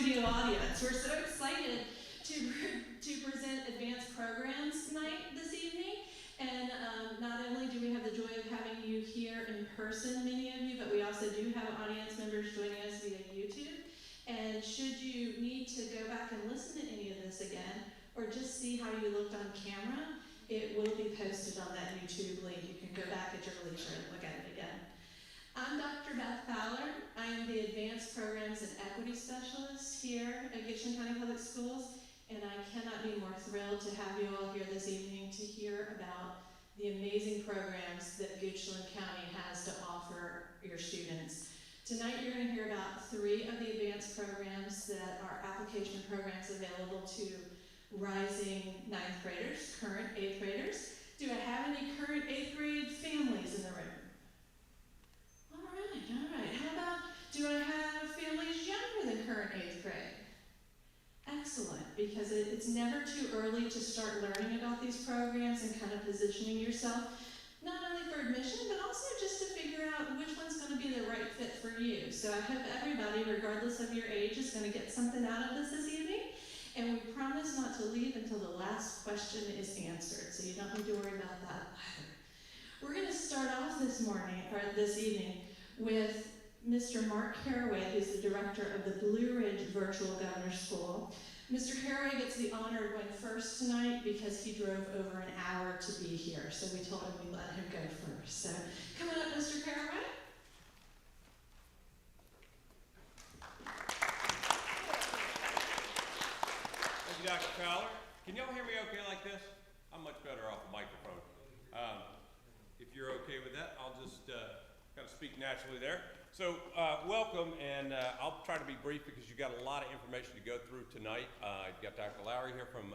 studio audience. We're so excited to present Advanced Programs Night this evening. And not only do we have the joy of having you here in person, many of you, but we also do have audience members joining us via YouTube. And should you need to go back and listen to any of this again, or just see how you looked on camera, it will be posted on that YouTube link. You can go back at your leisure and look at it again. I'm Dr. Beth Fowler. I am the Advanced Programs and Equity Specialist here at Gibson County Public Schools, and I cannot be more thrilled to have you all here this evening to hear about the amazing programs that Goochland County has to offer your students. Tonight you're going to hear about 3 of the advanced programs that are application programs available to rising 9th graders, current 8th graders. Do I have any current 8th grade families in the room? All right. How about, do I have families younger than current 8th grade? Excellent, because it's never too early to start learning about these programs and kind of positioning yourself, not only for admission, but also just to figure out which one's going to be the right fit for you. So I hope everybody, regardless of your age, is going to get something out of this evening. And we promise not to leave until the last question is answered, so you don't need to worry about that either. We're going to start off this evening with Mr. Mark Carraway, who's the director of the Blue Ridge Virtual Governor School. Mr. Carraway gets the honor of going first tonight because he drove over an hour to be here, so we told him we'd let him go first. So come on up, Mr. Carraway. Thank you, Dr. Fowler. Can y'all hear me okay like this? I'm much better off the microphone. If you're okay with that, I'll just kind of speak naturally there. So welcome, and I'll try to be brief because you've got a lot of information to go through tonight. You've got Dr. Lowry here from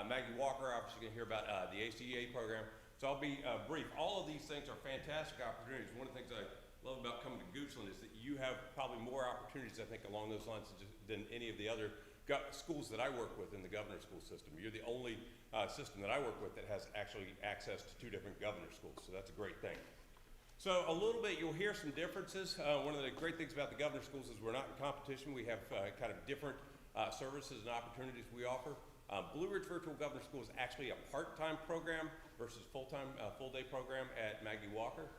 Maggie Walker. Obviously, you're going to hear about the ACA program. So I'll be brief. All of these things are fantastic opportunities. One of the things I love about coming to Goochland is that you have probably more opportunities, I think, along those lines than any of the other schools that I work with in the governor school system. You're the only system that I work with that has actually access to 2 different governor schools, so that's a great thing. So a little bit, you'll hear some differences. One of the great things about the governor schools is we're not in competition. We have kind of different services and opportunities we offer. Blue Ridge Virtual Governor School is actually a part-time program versus full-time, full-day program at Maggie Walker.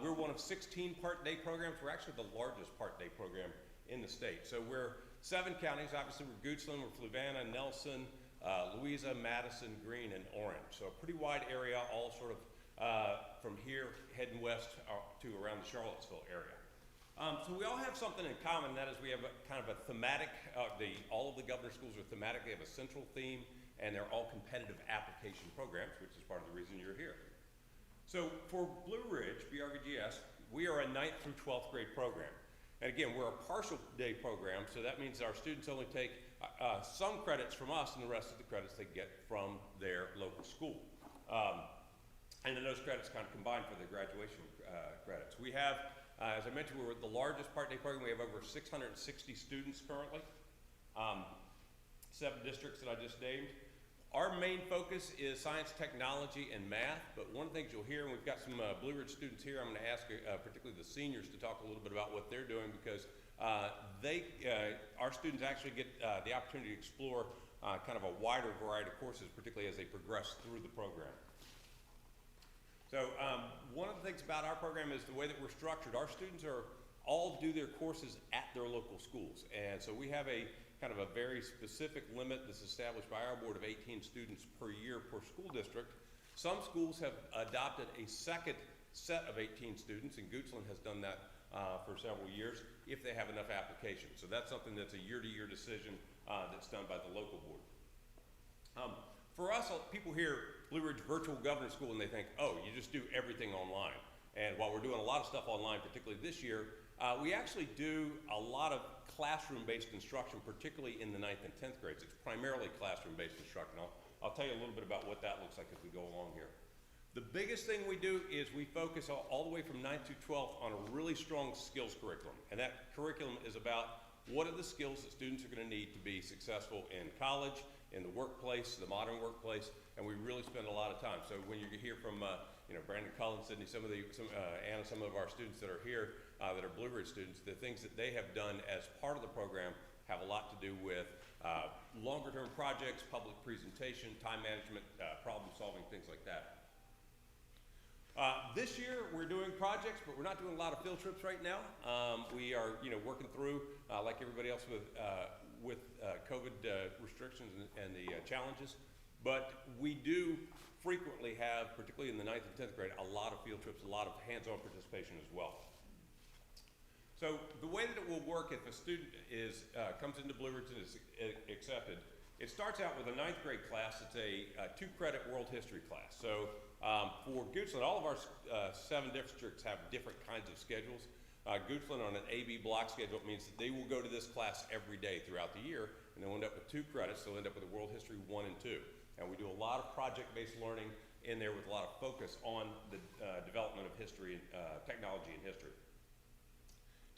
We're one of 16 part-day programs. We're actually the largest part-day program in the state. So we're 7 counties. Obviously, we're Goochland, we're Fluvanna, Nelson, Louisa, Madison, Greene, and Orange. So a pretty wide area, all sort of from here heading west to around the Charlottesville area. So we all have something in common, and that is we have kind of a thematic, all of the governor schools are thematic. They have a central theme, and they're all competitive application programs, which is part of the reason you're here. So for Blue Ridge, BRVGS, we are a 9th through 12th grade program. And again, we're a partial day program, so that means our students only take some credits from us, and the rest of the credits they get from their local school. And then those credits kind of combine for the graduation credits. We have, as I mentioned, we're the largest part-day program. We have over 660 students currently, 7 districts that I just named. Our main focus is science, technology, and math, but one of the things you'll hear, and we've got some Blue Ridge students here, I'm going to ask particularly the seniors to talk a little bit about what they're doing because our students actually get the opportunity to explore kind of a wider variety of courses, particularly as they progress through the program. So one of the things about our program is the way that we're structured. Our students all do their courses at their local schools. And so we have a kind of a very specific limit that's established by our board of 18 students per year per school district. Some schools have adopted a second set of 18 students, and Goochland has done that for several years if they have enough applications. So that's something that's a year-to-year decision that's done by the local board. For us, people hear Blue Ridge Virtual Governor School and they think, oh, you just do everything online. And while we're doing a lot of stuff online, particularly this year, we actually do a lot of classroom-based instruction, particularly in the 9th and 10th grades. It's primarily classroom-based instruction. I'll tell you a little bit about what that looks like as we go along here. The biggest thing we do is we focus all the way from 9th to 12th on a really strong skills curriculum. And that curriculum is about what are the skills that students are going to need to be successful in college, in the workplace, the modern workplace, and we really spend a lot of time. So when you hear from Brandon Collins, Sydney, Anna, some of our students that are here, that are Blue Ridge students, the things that they have done as part of the program have a lot to do with longer term projects, public presentation, time management, problem solving, things like that. This year we're doing projects, but we're not doing a lot of field trips right now. We are, working through, like everybody else with COVID restrictions and the challenges. But we do frequently have, particularly in the 9th and 10th grade, a lot of field trips, a lot of hands-on participation as well. So the way that it will work if a student comes into Blue Ridge and is accepted, it starts out with a 9th grade class. It's a 2-credit world history class. So for Goochland, all of our 7 districts have different kinds of schedules. Goochland on an AB block schedule means that they will go to this class every day throughout the year, and they'll end up with 2 credits. They'll end up with a world history 1 and 2. And we do a lot of project-based learning in there with a lot of focus on the development of history, technology and history.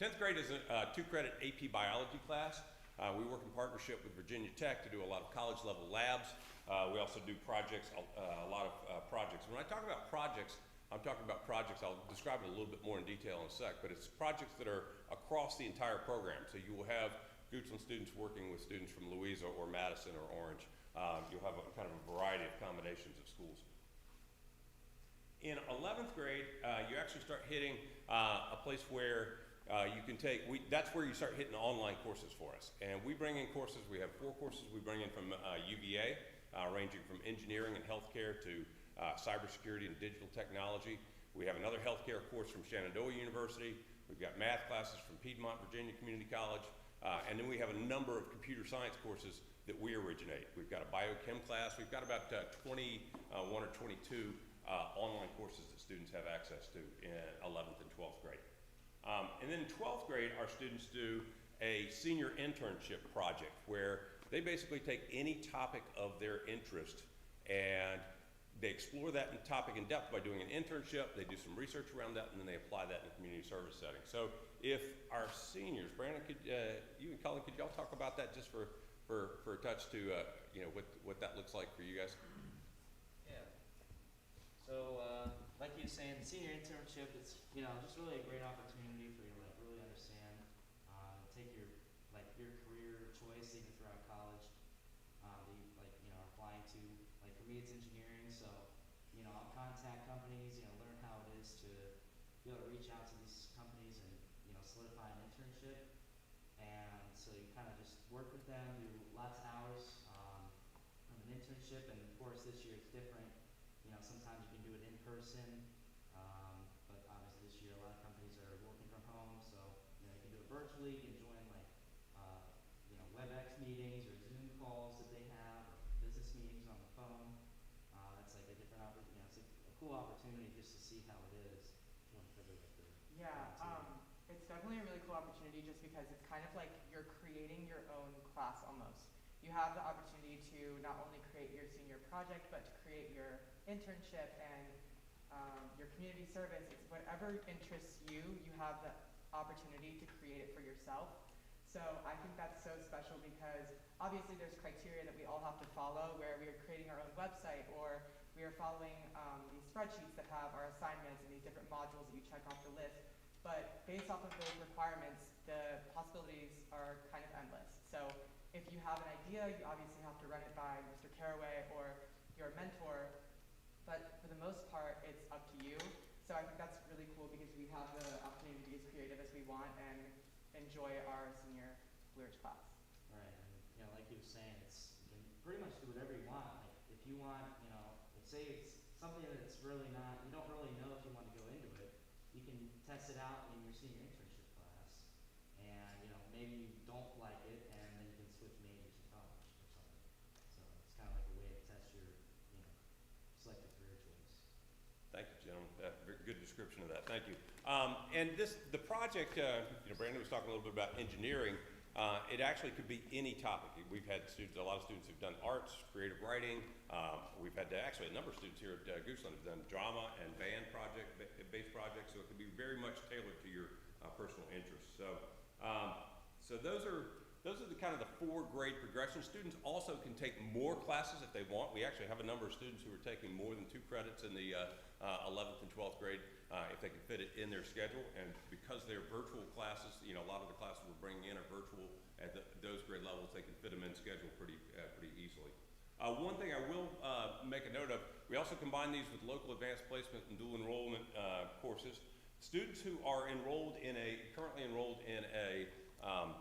10th grade is a 2-credit AP biology class. We work in partnership with Virginia Tech to do a lot of college-level labs. We also do projects, a lot of projects. When I talk about projects, I'm talking about projects, I'll describe it a little bit more in detail in a sec, but it's projects that are across the entire program. So you will have Goochland students working with students from Louisa or Madison or Orange. You'll have a kind of a variety of combinations of schools. In 11th grade, you actually start hitting a place where you can take, that's where you start hitting online courses for us. And we bring in courses, we have 4 courses we bring in from UVA, ranging from engineering and healthcare to cybersecurity and digital technology. We have another healthcare course from Shenandoah University. We've got math classes from Piedmont Virginia Community College. And then we have a number of computer science courses that we originate. We've got a biochem class. We've got about 21 or 22 online courses that students have access to in 11th and 12th grade. And then in 12th grade, our students do a senior internship project where they basically take any topic of their interest and they explore that topic in depth by doing an internship. They do some research around that, and then they apply that in a community service setting. So if our seniors, Brandon, you and Colin, could y'all talk about that just for a touch to, what that looks like for you guys? Yeah. So, like you were saying, the senior internship, it's, just really a great opportunity for you to really understand, take your career choice even throughout college, that you are applying to. Like for me, it's engineering, so, I'll contact companies, learn how it is to be able to reach out to these companies and, solidify an internship. And so you kind of just work with them, do lots of hours of an internship, and of course this year it's different. Sometimes you can do it in person, but obviously this year a lot of companies are working from home, so you can do it virtually. You can join WebEx meetings or Zoom calls that they have, or business meetings on the phone. That's like a different opportunity. It's a cool opportunity just to see how it is. If you want to cover like the it's definitely a really cool opportunity just because it's kind of like you're creating your own class almost. You have the opportunity to not only create your senior project, but to create your internship and your community service. It's whatever interests you, you have the opportunity to create it for yourself. So I think that's so special because obviously there's criteria that we all have to follow where we are creating our own website or we are following these spreadsheets that have our assignments and these different modules that you check off the list. But based off of those requirements, the possibilities are kind of endless. So if you have an idea, you obviously have to run it by Mr. Carraway or your mentor. But for the most part, it's up to you. So I think that's really cool because we have the opportunity to be as creative as we want and enjoy our senior Blue Ridge class. Right, and like you were saying, you can pretty much do whatever you want. Like if you want, say it's something that's really not, you don't really know if you want to go into it, you can test it out in your senior internship class. And maybe you don't like it, and then you can switch majors in college or something. So it's kind of like a way to test your, selective career choice. Thank you, gentlemen. Very good description of that. Thank you. And the project, Brandon was talking a little bit about engineering. It actually could be any topic. We've had a lot of students who've done arts, creative writing. We've had actually a number of students here at Goochland have done drama and band based projects. So it can be very much tailored to your personal interests. So those are the kind of the 4 grade progression. Students also can take more classes if they want. We actually have a number of students who are taking more than 2 credits in the 11th and 12th grade. if they can fit it in their schedule. And because they're virtual classes, you know, a lot of the classes we're bringing in are virtual at those grade levels. They can fit them in schedule pretty easily. One thing I will make a note of, we also combine these with local advanced placement and dual enrollment courses. Students who are currently enrolled in a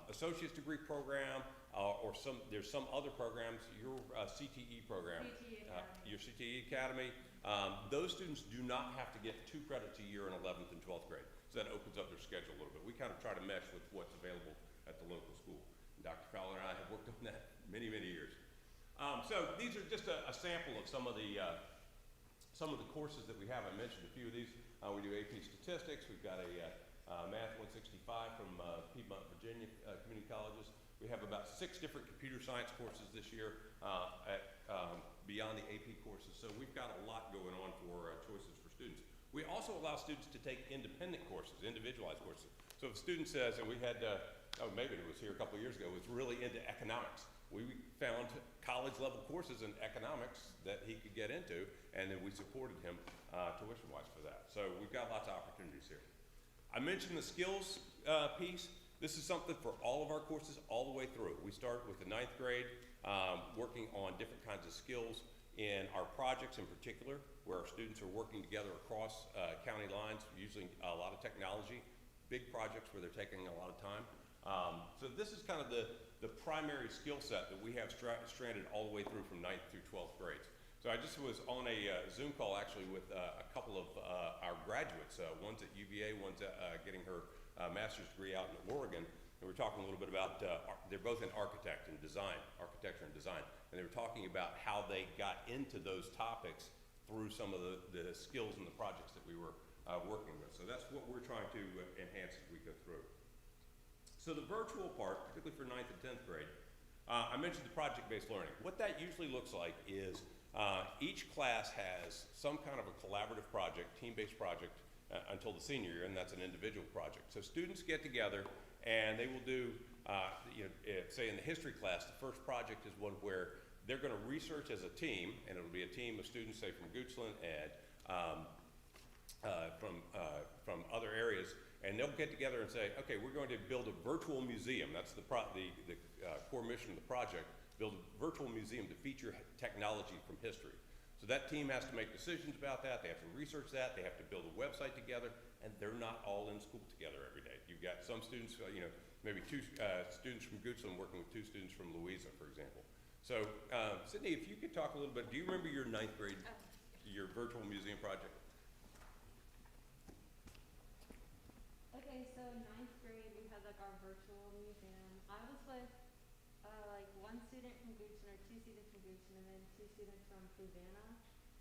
associate's degree program or there's some other programs, your CTE program, your CTE Academy, those students do not have to get 2 credits a year in 11th and 12th grade. So that opens up their schedule a little bit. We kind of try to mesh with what's available at the local school. And Dr. Fowler and I have worked on that many years. So these are just a sample of some of the courses that we have. I mentioned a few of these. We do AP Statistics. We've got a Math 165 from Piedmont, Virginia community colleges. We have about 6 different computer science courses this year beyond the AP courses. So we've got a lot going on for choices for students. We also allow students to take independent courses, individualized courses. So if a student says, and we had, maybe it was here a couple of years ago, was really into economics. We found college level courses in economics that he could get into, and then we supported him tuition-wise for that. So we've got lots of opportunities here. I mentioned the skills piece. This is something for all of our courses all the way through. We start with the 9th grade, working on different kinds of skills in our projects in particular, where our students are working together across county lines, using a lot of technology, big projects where they're taking a lot of time. So this is kind of the primary skill set that we have stranded all the way through from 9th through 12th grades. So I just was on a Zoom call actually with a couple of our graduates, one's at UVA, one's getting her master's degree out in Oregon, and we're talking a little bit about, they're both in architecture and design, and they were talking about how they got into those topics through some of the skills and the projects that we were working with. So that's what we're trying to enhance as we go through. So the virtual part, particularly for 9th and 10th grade, I mentioned the project-based learning. What that usually looks like is each class has some kind of a collaborative project, team-based project, until the senior year, and that's an individual project. So students get together and they will do, say in the history class, the first project is one where they're going to research as a team, and it'll be a team of students, say from Goochland and from other areas, and they'll get together and say, okay, we're going to build a virtual museum. That's the core mission of the project, build a virtual museum to feature technology from history. So that team has to make decisions about that. They have to research that. They have to build a website together, and they're not all in school together every day. You've got some students, maybe 2 students from Goochland working with 2 students from Louisa, for example. So Sydney, if you could talk a little bit, do you remember your 9th grade, your virtual museum project? Okay, so 9th grade, we had like our virtual museum. I was with like 1 student from Goochland, or 2 students from Goochland, and then 2 students from Fluvanna.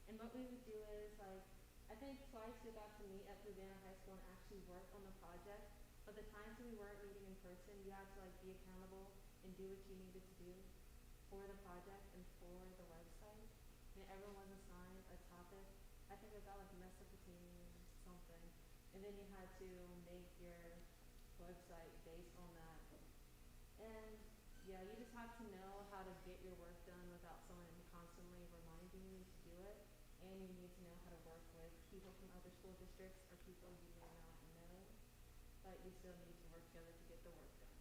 And what we would do is like, I think twice we got to meet at Fluvanna High School and actually work on the project. But the times we weren't meeting in person, you had to like be accountable and do what you needed to do for the project and for the website. And everyone was assigned a topic. I think it got like Mesopotamia or something. And then you had to make your website based on that. And yeah, you just have to know how to get your work done without someone constantly reminding you to do it. And you need to know how to work with people from other school districts or people you may not know, but you still need to work together to get the work done.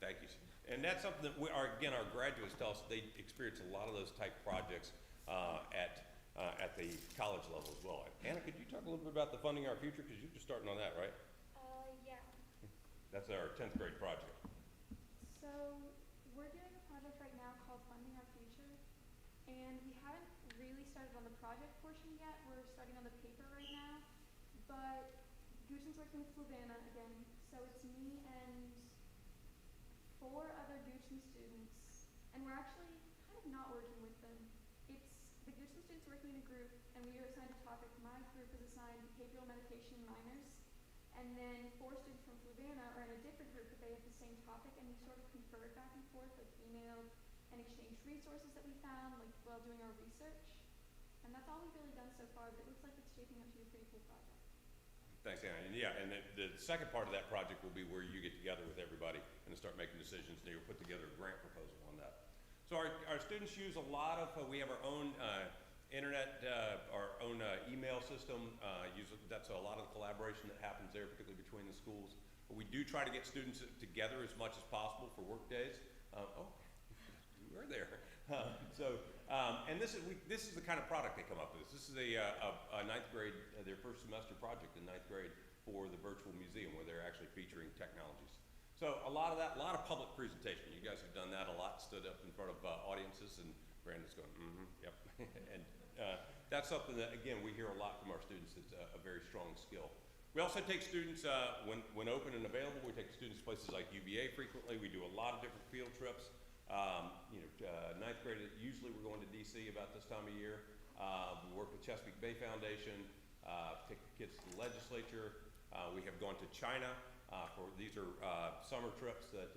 Thank you. And that's something that our graduates tell us they experience a lot of those type projects at the college level as well. Anna, could you talk a little bit about the Funding Our Future? Because you're just starting on that, right? Yeah. That's our 10th grade project. So we're doing a project right now called Funding Our Future, and we haven't really started on the project portion yet. We're starting on the paper right now, but Goochland's working with Fluvanna again, so it's me and 4 other Goochland students, and we're actually kind of not working with them. It's the Goochland students working in a group, and we are assigned a topic. My group is assigned behavioral medication in minors, and then 4 students from Fluvanna are in a different group, but they have the same topic, and we sort of conferred back and forth, like emailed and exchanged resources that we found, like while doing our research. And that's all we've really done so far, but it looks like it's shaping up to be a pretty cool project. Thanks, Anna. And yeah, and the second part of that project will be where you get together with everybody and start making decisions, and you'll put together a grant proposal on that. So our students use a lot of, we have our own internet, our own email system, usually that's a lot of the collaboration that happens there, particularly between the schools. But we do try to get students together as much as possible for work days. You were there. And this is the kind of product they come up with. This is a ninth grade, their first semester project in ninth grade for the virtual museum where they're actually featuring technologies. So a lot of that, a lot of public presentation. You guys have done that a lot, stood up in front of audiences, and Brandon's going, yep. And that's something that, again, we hear a lot from our students. It's a very strong skill. We also take students, when open and available, we take students to places like UVA frequently. We do a lot of different field trips. Ninth grade, usually we're going to DC about this time of year. We work with Chesapeake Bay Foundation, take the kids to the legislature. We have gone to China. These are summer trips that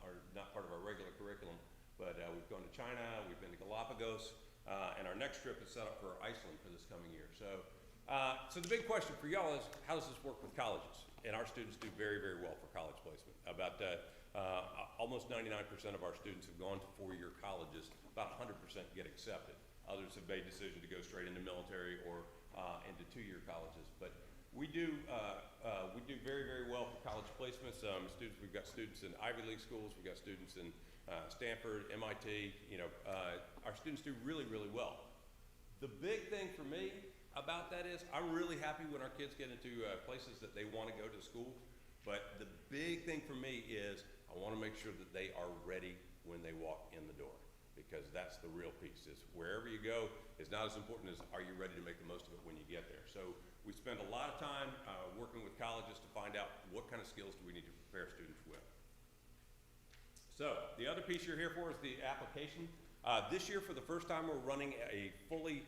are not part of our regular curriculum, but we've gone to China, we've been to Galapagos, and our next trip is set up for Iceland for this coming year. So the big question for y'all is, how does this work with colleges? And our students do very, very well for college placement. About almost 99% of our students have gone to four-year colleges. About 100% get accepted. Others have made the decision to go straight into military or into two-year colleges. But we do very, very well for college placements. We've got students in Ivy League schools. We've got students in Stanford, MIT. Our students do really, really well. The big thing for me about that is I'm really happy when our kids get into places that they want to go to school. But the big thing for me is I want to make sure that they are ready when they walk in the door, because that's the real piece. Is wherever you go is not as important as are you ready to make the most of it when you get there. So we spend a lot of time working with colleges to find out what kind of skills do we need to prepare students with. So the other piece you're here for is the application. This year, for the first time, we're running a fully,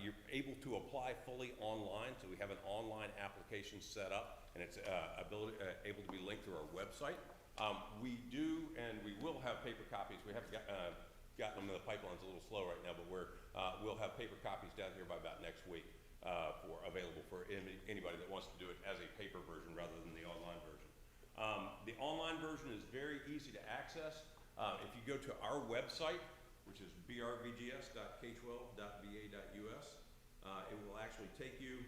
you're able to apply fully online. So we have an online application set up, and it's able to be linked through our website. We do, and we will have paper copies. We haven't gotten them in the pipeline's a little slow right now, but we'll have paper copies down here by about next week available for anybody that wants to do it as a paper version rather than the online version. The online version is very easy to access. If you go to our website, which is brvgs.k12.va.us, it will actually take you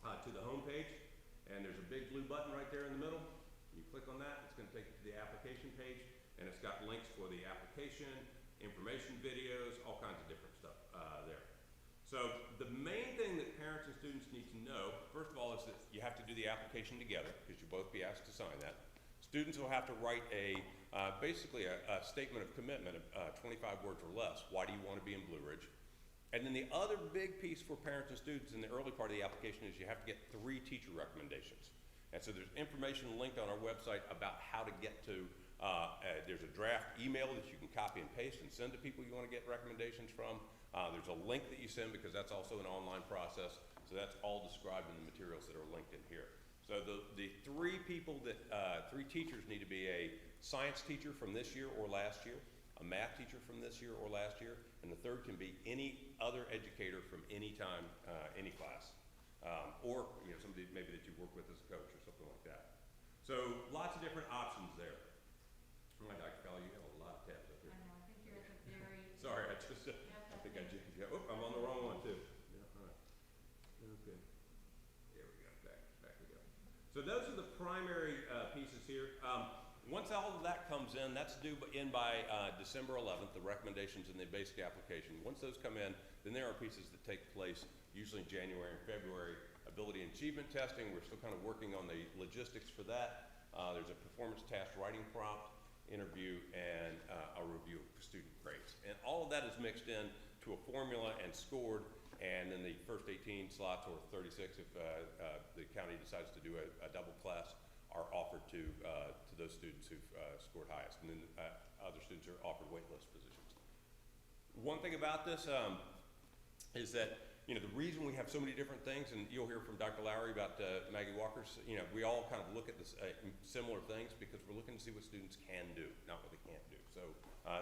to the home page, and there's a big blue button right there in the middle. You click on that, it's going to take you to the application page, and it's got links for the application, information videos, all kinds of different stuff there. So the main thing that parents and students need to know, first of all, is that you have to do the application together, because you'll both be asked to sign that. Students will have to write basically a statement of commitment of 25 words or less. Why do you want to be in Blue Ridge? And then the other big piece for parents and students in the early part of the application is you have to get 3 teacher recommendations. And so there's information linked on our website about how to get to, there's a draft email that you can copy and paste and send to people you want to get recommendations from. There's a link that you send because that's also an online process. So that's all described in the materials that are linked in here. So the 3 people that, 3 teachers need to be a science teacher from this year or last year, a math teacher from this year or last year, and the 3rd can be any other educator from any time, any class. Or somebody maybe that you work with as a coach or something like that. So lots of different options there. Oh, Dr. Fowler, you have a lot of tabs up here. I know, I think you're at the very... Sorry, I think I jammed you. Oh, I'm on the wrong one too. Yeah, all right. Okay. There we go, back we go. So those are the primary pieces here. Once all of that comes in, that's due in by December 11th, the recommendations in the basic application. Once those come in, then there are pieces that take place usually in January and February. Ability and achievement testing, we're still kind of working on the logistics for that. There's a performance task writing prompt, interview, and a review of student grades. And all of that is mixed in to a formula and scored, and then the first 18 slots, or 36 if the county decides to do a double class, are offered to those students who've scored highest, and then other students are offered waitlist positions. One thing about this is that the reason we have so many different things, and you'll hear from Dr. Lowry about Maggie Walker's, we all kind of look at this similar things because we're looking to see what students can do, not what they can't do. So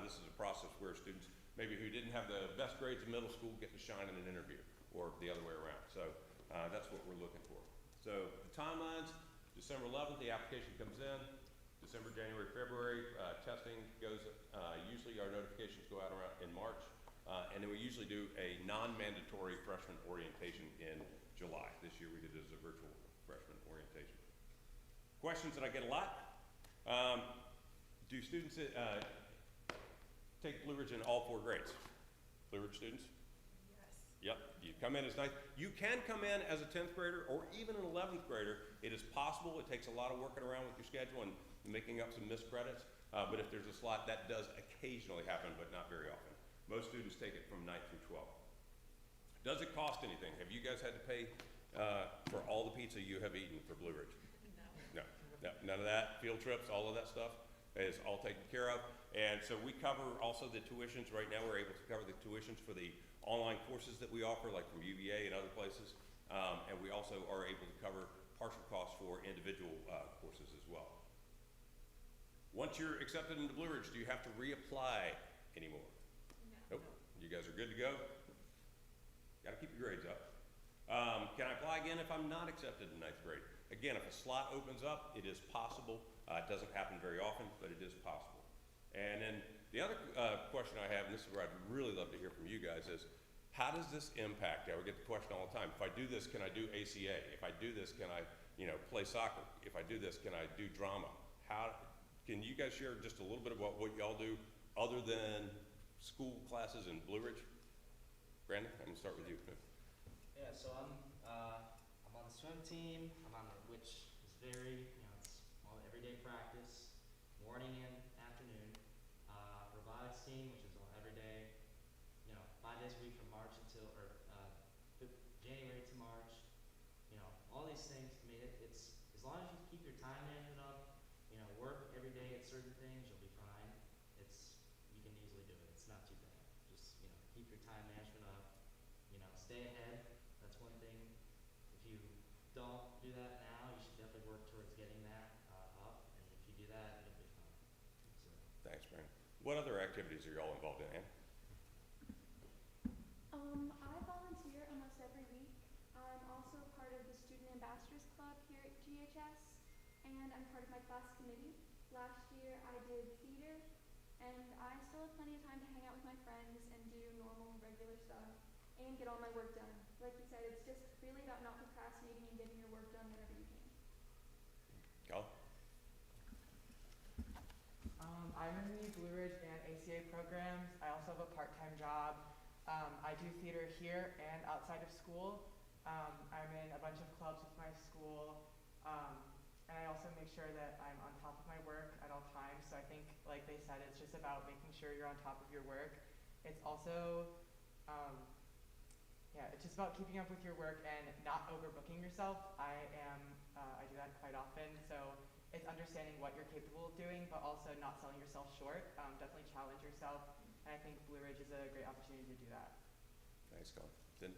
this is a process where students maybe who didn't have the best grades in middle school get to shine in an interview, or the other way around. So that's what we're looking for. So the timelines, December 11th, the application comes in. December, January, February, testing goes, usually our notifications go out around in March. And then we usually do a non-mandatory freshman orientation in July. This year we did it as a virtual freshman orientation. Questions that I get a lot. Do students take Blue Ridge in all 4 grades? Blue Ridge students? Yep, you come in as ninth. You can come in as a 10th grader or even an 11th grader. It is possible. It takes a lot of working around with your schedule and making up some missed credits. But if there's a slot, that does occasionally happen, but not very often. Most students take it from 9th through 12th. Does it cost anything? Have you guys had to pay for all the pizza you have eaten for Blue Ridge? No. No, none of that. Field trips, all of that stuff is all taken care of. And so we cover also the tuitions. Right now we're able to cover the tuitions for the online courses that we offer, like from UVA and other places. And we also are able to cover partial costs for individual courses as well. Once you're accepted into Blue Ridge, do you have to reapply anymore? No. Nope. You guys are good to go. Got to keep your grades up. Can I apply again if I'm not accepted in 9th grade? Again, if a slot opens up, it is possible. It doesn't happen very often, but it is possible. And then the other question I have, and this is where I'd really love to hear from you guys, is how does this impact? I would get the question all the time. If I do this, can I do ACA? If I do this, can I, play soccer? If I do this, can I do drama? Can you guys share just a little bit about what y'all do other than school classes in Blue Ridge? Brandon, I'm gonna start with you. Yeah, so I'm on the swim team. Which is very, it's all everyday practice, morning and afternoon. Robotics team, which is all every day, 5 days a week from March until, January to March. All these things. I mean, it's as long as you keep your time management up, work every day at certain things, you'll be fine. You can easily do it. It's not too bad. Just, keep your time management up. Stay ahead. That's one thing. If you don't do that now, you should definitely work towards getting that up. And if you do that, it'll be fine. So. Thanks, Brandon. What other activities are y'all involved in, Ann? I volunteer almost every week. I'm also part of the Student Ambassadors Club here at GHS, and I'm part of my class committee. Last year I did theater, and I still have plenty of time to hang out with my friends and do normal, regular stuff and get all my work done. Like you said, it's just really about not procrastinating and getting your work done whenever you can. Y'all? I'm in the Blue Ridge and ACA programs. I also have a part-time job. I do theater here and outside of school. I'm in a bunch of clubs with my school. And I also make sure that I'm on top of my work at all times. So I think, like they said, it's just about making sure you're on top of your work. It's also, it's just about keeping up with your work and not overbooking yourself. I do that quite often. So it's understanding what you're capable of doing, but also not selling yourself short. Definitely challenge yourself. And I think Blue Ridge is a great opportunity to do that. Thanks, Colin. Then.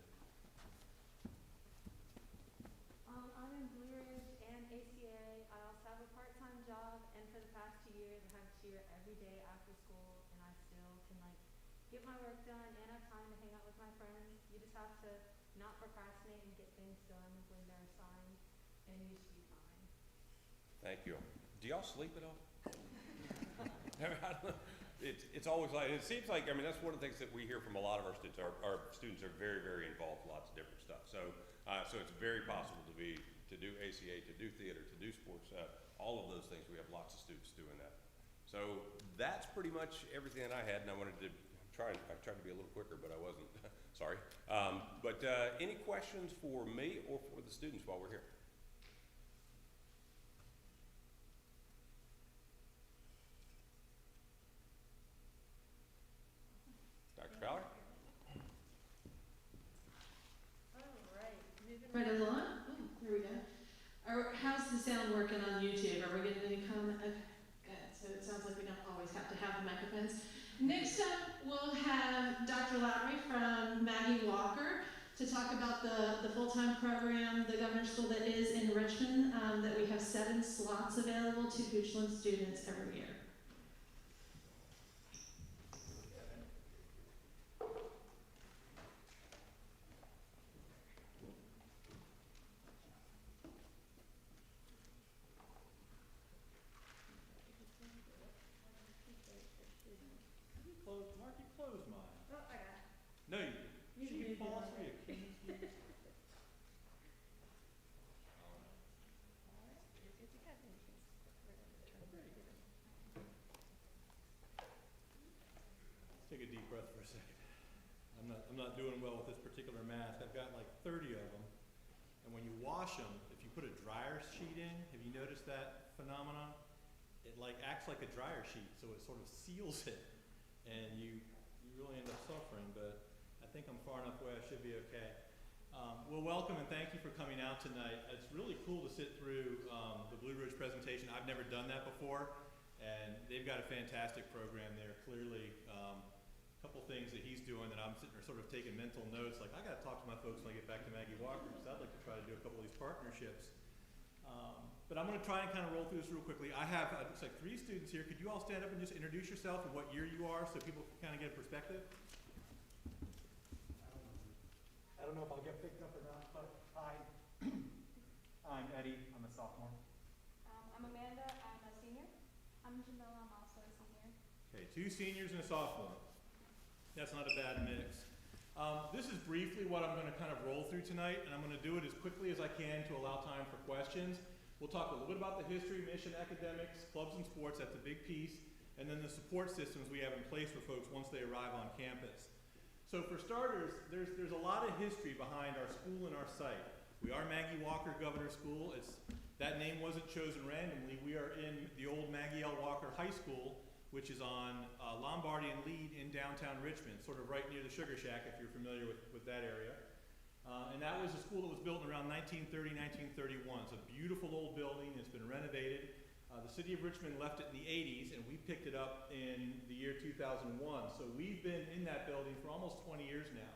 I'm in Blue Ridge and ACA. I also have a part-time job, and for the past 2 years, I have cheer every day after school, and I still can get my work done and have time to hang out with my friends. You just have to not procrastinate and get things done when they're assigned, and you should be fine. Thank you. Do y'all sleep at all? It's always like, it seems like, that's one of the things that we hear from a lot of our students. Our students are very, very involved in lots of different stuff. So it's very possible to do ACA, to do theater, to do sports, all of those things. We have lots of students doing that. So that's pretty much everything that I had, and I wanted to I tried to be a little quicker, but I wasn't. Sorry. But any questions for me or for the students while we're here? Dr. Fowler? Right along. Oh, there we go. How's the sound working on YouTube? Are we getting any comment? Okay, good. So it sounds like we don't always have to have the microphones. Next up, we'll have Dr. Lowry from Maggie Walker to talk about the full-time program, the governor's school that is in Richmond, that we have 7 slots available to Goochland students every year. Mark, you closed mine. Oh, I got it. I'm not doing well with this particular mask. I've got like 30 of them. And when you wash them, if you put a dryer sheet in, have you noticed that phenomenon? It like acts like a dryer sheet, so it sort of seals it. And you really end up suffering, but I think I'm far enough away, I should be okay. Well, welcome and thank you for coming out tonight. It's really cool to sit through the Blue Ridge presentation. I've never done that before, and they've got a fantastic program there. Clearly, a couple things that he's doing that I'm sitting there sort of taking mental notes, like I got to talk to my folks when I get back to Maggie Walker, because I'd like to try to do a couple of these partnerships. But I'm going to try and kind of roll through this real quickly. I have, it's like 3 students here. Could you all stand up and just introduce yourself and what year you are so people can kind of get a perspective? I don't know if I'll get picked up or not, but hi. I'm Eddie. I'm a sophomore. I'm Amanda. I'm a senior. I'm Jamila. I'm also a senior. Okay, 2 seniors and a sophomore. That's not a bad mix. This is briefly what I'm going to kind of roll through tonight, and I'm going to do it as quickly as I can to allow time for questions. We'll talk a little bit about the history, mission, academics, clubs and sports, that's a big piece, and then the support systems we have in place for folks once they arrive on campus. So for starters, there's a lot of history behind our school and our site. We are Maggie Walker Governor School. That name wasn't chosen randomly. We are in the old Maggie L. Walker High School, which is on Lombardy and Lead in downtown Richmond, sort of right near the Sugar Shack if you're familiar with that area. And that was a school that was built in around 1930, 1931. It's a beautiful old building. It's been renovated. The city of Richmond left it in the 80s, and we picked it up in the year 2001. So we've been in that building for almost 20 years now.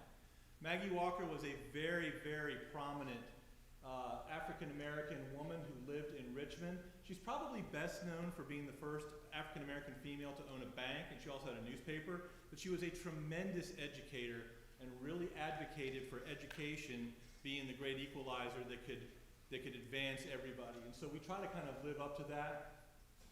Maggie Walker was a very, very prominent African-American woman who lived in Richmond. She's probably best known for being the first African-American female to own a bank, and she also had a newspaper, but she was a tremendous educator and really advocated for education being the great equalizer that could advance everybody. And so we try to kind of live up to that.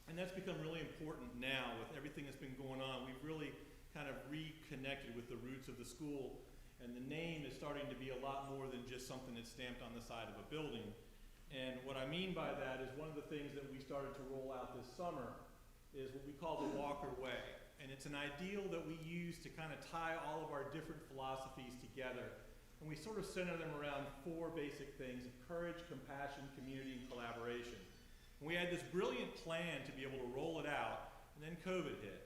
And that's become really important now with everything that's been going on. We've really kind of reconnected with the roots of the school. And the name is starting to be a lot more than just something that's stamped on the side of a building. And what I mean by that is one of the things that we started to roll out this summer is what we call the Walker Way. And it's an ideal that we use to kind of tie all of our different philosophies together. And we sort of center them around 4 basic things: courage, compassion, community, and collaboration. And we had this brilliant plan to be able to roll it out, and then COVID hit.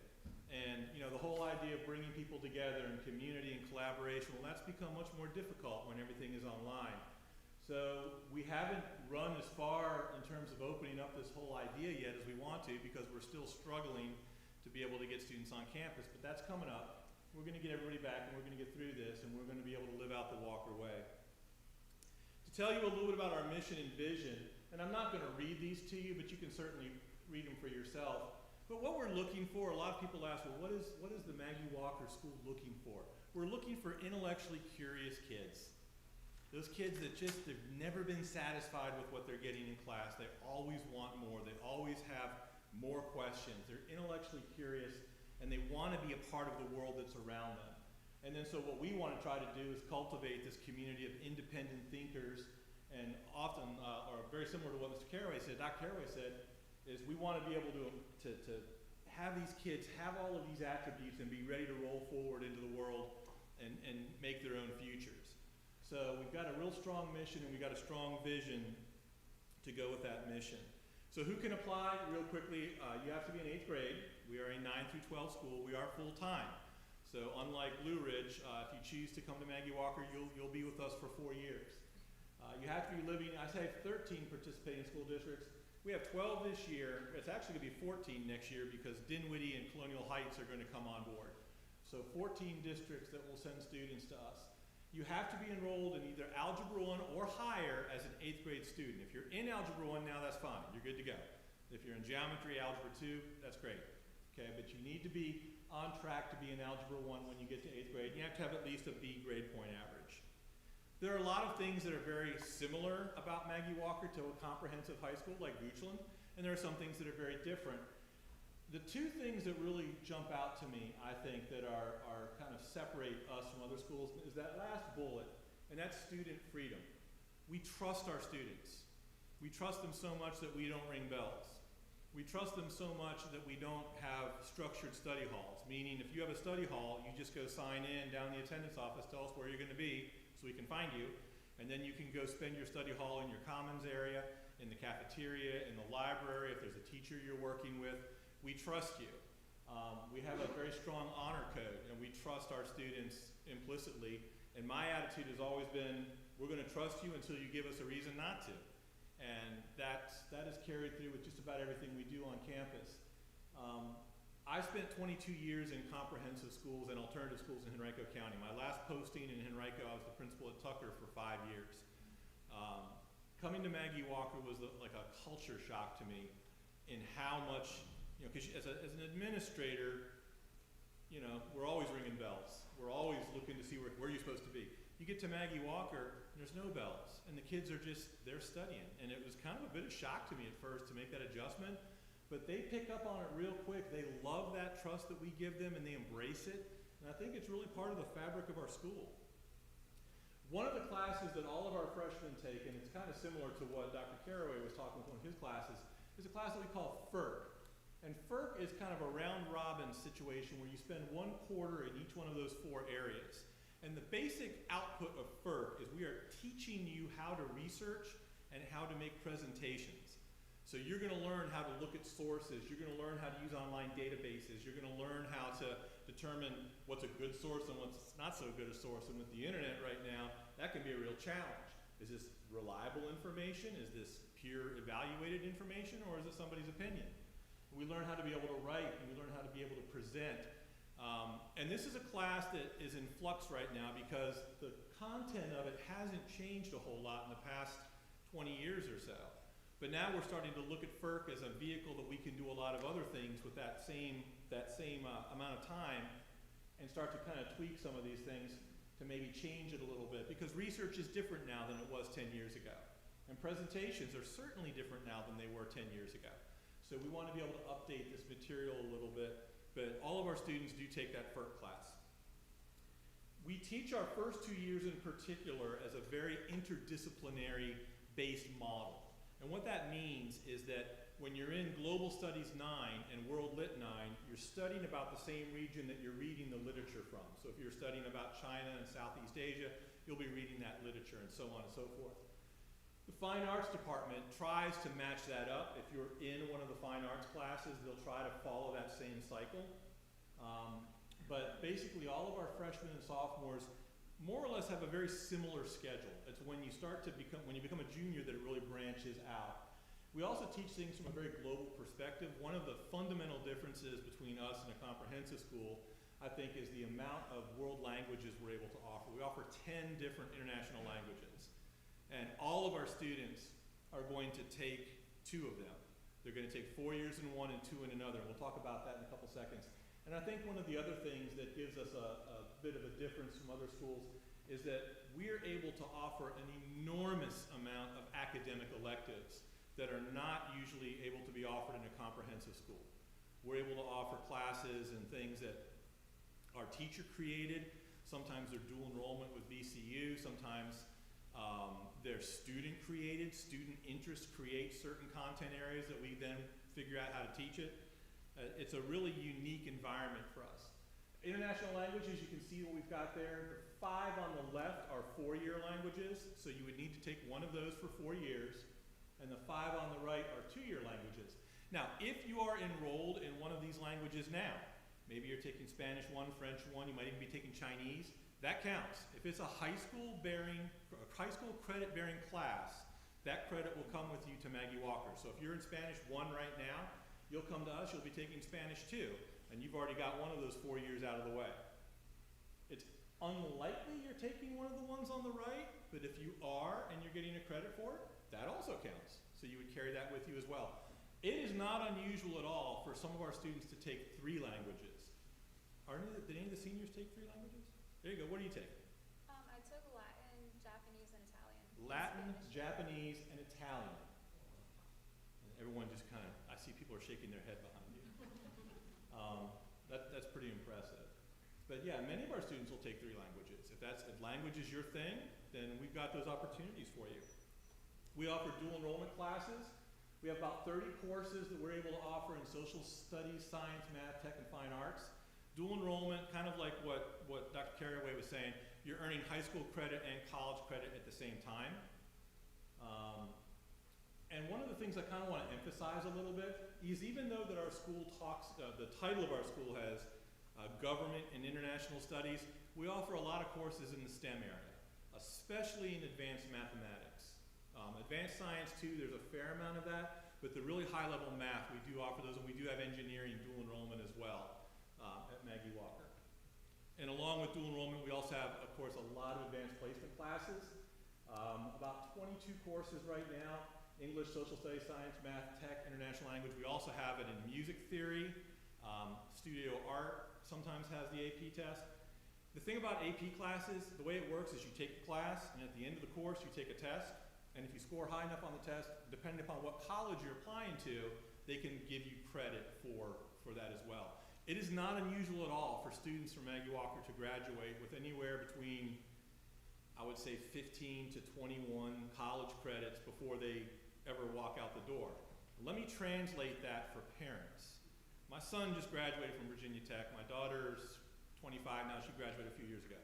And the whole idea of bringing people together and community and collaboration, well, that's become much more difficult when everything is online. So we haven't run as far in terms of opening up this whole idea yet as we want to, because we're still struggling to be able to get students on campus, but that's coming up. We're going to get everybody back, and we're going to get through this, and we're going to be able to live out the Walker Way. To tell you a little bit about our mission and vision, and I'm not going to read these to you, but you can certainly read them for yourself. But what we're looking for, a lot of people ask, well, what is the Maggie Walker School looking for? We're looking for intellectually curious kids. Those kids that they've never been satisfied with what they're getting in class. They always want more. They always have more questions. They're intellectually curious, and they want to be a part of the world that's around them. And then so what we want to try to do is cultivate this community of independent thinkers, and often, or very similar to what Mr. Carraway said, Dr. Carraway said, is we want to be able to have these kids have all of these attributes and be ready to roll forward into the world and make their own futures. So we've got a real strong mission, and we've got a strong vision to go with that mission. So who can apply? Real quickly, you have to be in 8th grade. We are a 9 through 12 school. We are full-time. So unlike Blue Ridge, if you choose to come to Maggie Walker, you'll be with us for 4 years. You have to be living, I say 13 participating school districts. We have 12 this year. It's actually going to be 14 next year because Dinwiddie and Colonial Heights are going to come on board. So 14 districts that will send students to us. You have to be enrolled in either Algebra 1 or higher as an 8th grade student. If you're in Algebra 1 now, that's fine. You're good to go. If you're in Geometry, Algebra 2, that's great. Okay, but you need to be on track to be in Algebra 1 when you get to 8th grade. You have to have at least a B grade point average. There are a lot of things that are very similar about Maggie Walker to a comprehensive high school like Goochland, and there are some things that are very different. The 2 things that really jump out to me, I think, that are kind of separate us from other schools is that last bullet, and that's student freedom. We trust our students. We trust them so much that we don't ring bells. We trust them so much that we don't have structured study halls, meaning if you have a study hall, you just go sign in down the attendance office, tell us where you're going to be so we can find you, and then you can go spend your study hall in your commons area, in the cafeteria, in the library, if there's a teacher you're working with. We trust you. We have a very strong honor code, and we trust our students implicitly, and my attitude has always been, we're going to trust you until you give us a reason not to. And that is carried through with just about everything we do on campus. I spent 22 years in comprehensive schools and alternative schools in Henrico County. My last posting in Henrico, I was the principal at Tucker for 5 years. Coming to Maggie Walker was like a culture shock to me in how much, because as an administrator, we're always ringing bells. We're always looking to see where you're supposed to be. You get to Maggie Walker, and there's no bells, and the kids are they're studying. And it was kind of a bit of shock to me at first to make that adjustment, but they pick up on it real quick. They love that trust that we give them, and they embrace it, and I think it's really part of the fabric of our school. One of the classes that all of our freshmen take, and it's kind of similar to what Dr. Carraway was talking about in his classes, is a class that we call FERC. And FERC is kind of a round-robin situation where you spend 1 quarter in each one of those 4 areas. And the basic output of FERC is we are teaching you how to research and how to make presentations. So you're going to learn how to look at sources. You're going to learn how to use online databases. You're going to learn how to determine what's a good source and what's not so good a source. And with the internet right now, that can be a real challenge. Is this reliable information? Is this pure evaluated information, or is it somebody's opinion? We learn how to be able to write, and we learn how to be able to present. And this is a class that is in flux right now because the content of it hasn't changed a whole lot in the past 20 years or so. But now we're starting to look at FERC as a vehicle that we can do a lot of other things with that same amount of time and start to kind of tweak some of these things to maybe change it a little bit, because research is different now than it was 10 years ago. And presentations are certainly different now than they were 10 years ago. So we want to be able to update this material a little bit, but all of our students do take that FERC class. We teach our first 2 years in particular as a very interdisciplinary based model. And what that means is that when you're in Global Studies 9 and World Lit 9, you're studying about the same region that you're reading the literature from. So if you're studying about China and Southeast Asia, you'll be reading that literature and so on and so forth. The Fine Arts Department tries to match that up. If you're in one of the fine arts classes, they'll try to follow that same cycle. But basically all of our freshmen and sophomores more or less have a very similar schedule. It's when you become a junior that it really branches out. We also teach things from a very global perspective. One of the fundamental differences between us and a comprehensive school, I think, is the amount of world languages we're able to offer. We offer 10 different international languages. And all of our students are going to take 2 of them. They're going to take 4 years in one and 2 in another. We'll talk about that in a couple seconds. And I think one of the other things that gives us a bit of a difference from other schools is that we're able to offer an enormous amount of academic electives that are not usually able to be offered in a comprehensive school. We're able to offer classes and things that are teacher created. Sometimes they're dual enrollment with VCU. Sometimes they're student created. Student interest creates certain content areas that we then figure out how to teach it. It's a really unique environment for us. International languages, you can see what we've got there. The 5 on the left are 4-year languages, so you would need to take one of those for 4 years, and the 5 on the right are 2-year languages. Now, if you are enrolled in one of these languages now, maybe you're taking Spanish 1, French 1, you might even be taking Chinese, that counts. If it's a high school credit bearing class, that credit will come with you to Maggie Walker. So if you're in Spanish 1 right now, you'll come to us, you'll be taking Spanish 2, and you've already got one of those 4 years out of the way. It's unlikely you're taking one of the ones on the right, but if you are and you're getting a credit for it, that also counts. So you would carry that with you as well. It is not unusual at all for some of our students to take 3 languages. Did any of the seniors take 3 languages? There you go, what do you take? I took Latin, Japanese, and Italian. Latin, Japanese, and Italian. And everyone just kind of, I see people are shaking their head behind you. That's pretty impressive. But yeah, many of our students will take 3 languages. If language is your thing, then we've got those opportunities for you. We offer dual enrollment classes. We have about 30 courses that we're able to offer in social studies, science, math, tech, and fine arts. Dual enrollment, kind of like what Dr. Carraway was saying, you're earning high school credit and college credit at the same time. And one of the things I kind of want to emphasize a little bit is even though that our school talks, the title of our school has government and international studies, we offer a lot of courses in the STEM area, especially in advanced mathematics. Advanced science too, there's a fair amount of that, but the really high level math, we do offer those, and we do have engineering dual enrollment as well at Maggie Walker. And along with dual enrollment, we also have, of course, a lot of advanced placement classes, about 22 courses right now. English, social studies, science, math, tech, international language. We also have it in music theory. Studio art sometimes has the AP test. The thing about AP classes, the way it works is you take a class, and at the end of the course, you take a test. And if you score high enough on the test, depending upon what college you're applying to, they can give you credit for that as well. It is not unusual at all for students from Maggie Walker to graduate with anywhere between, I would say, 15 to 21 college credits before they ever walk out the door. Let me translate that for parents. My son just graduated from Virginia Tech. My daughter's 25 now. She graduated a few years ago.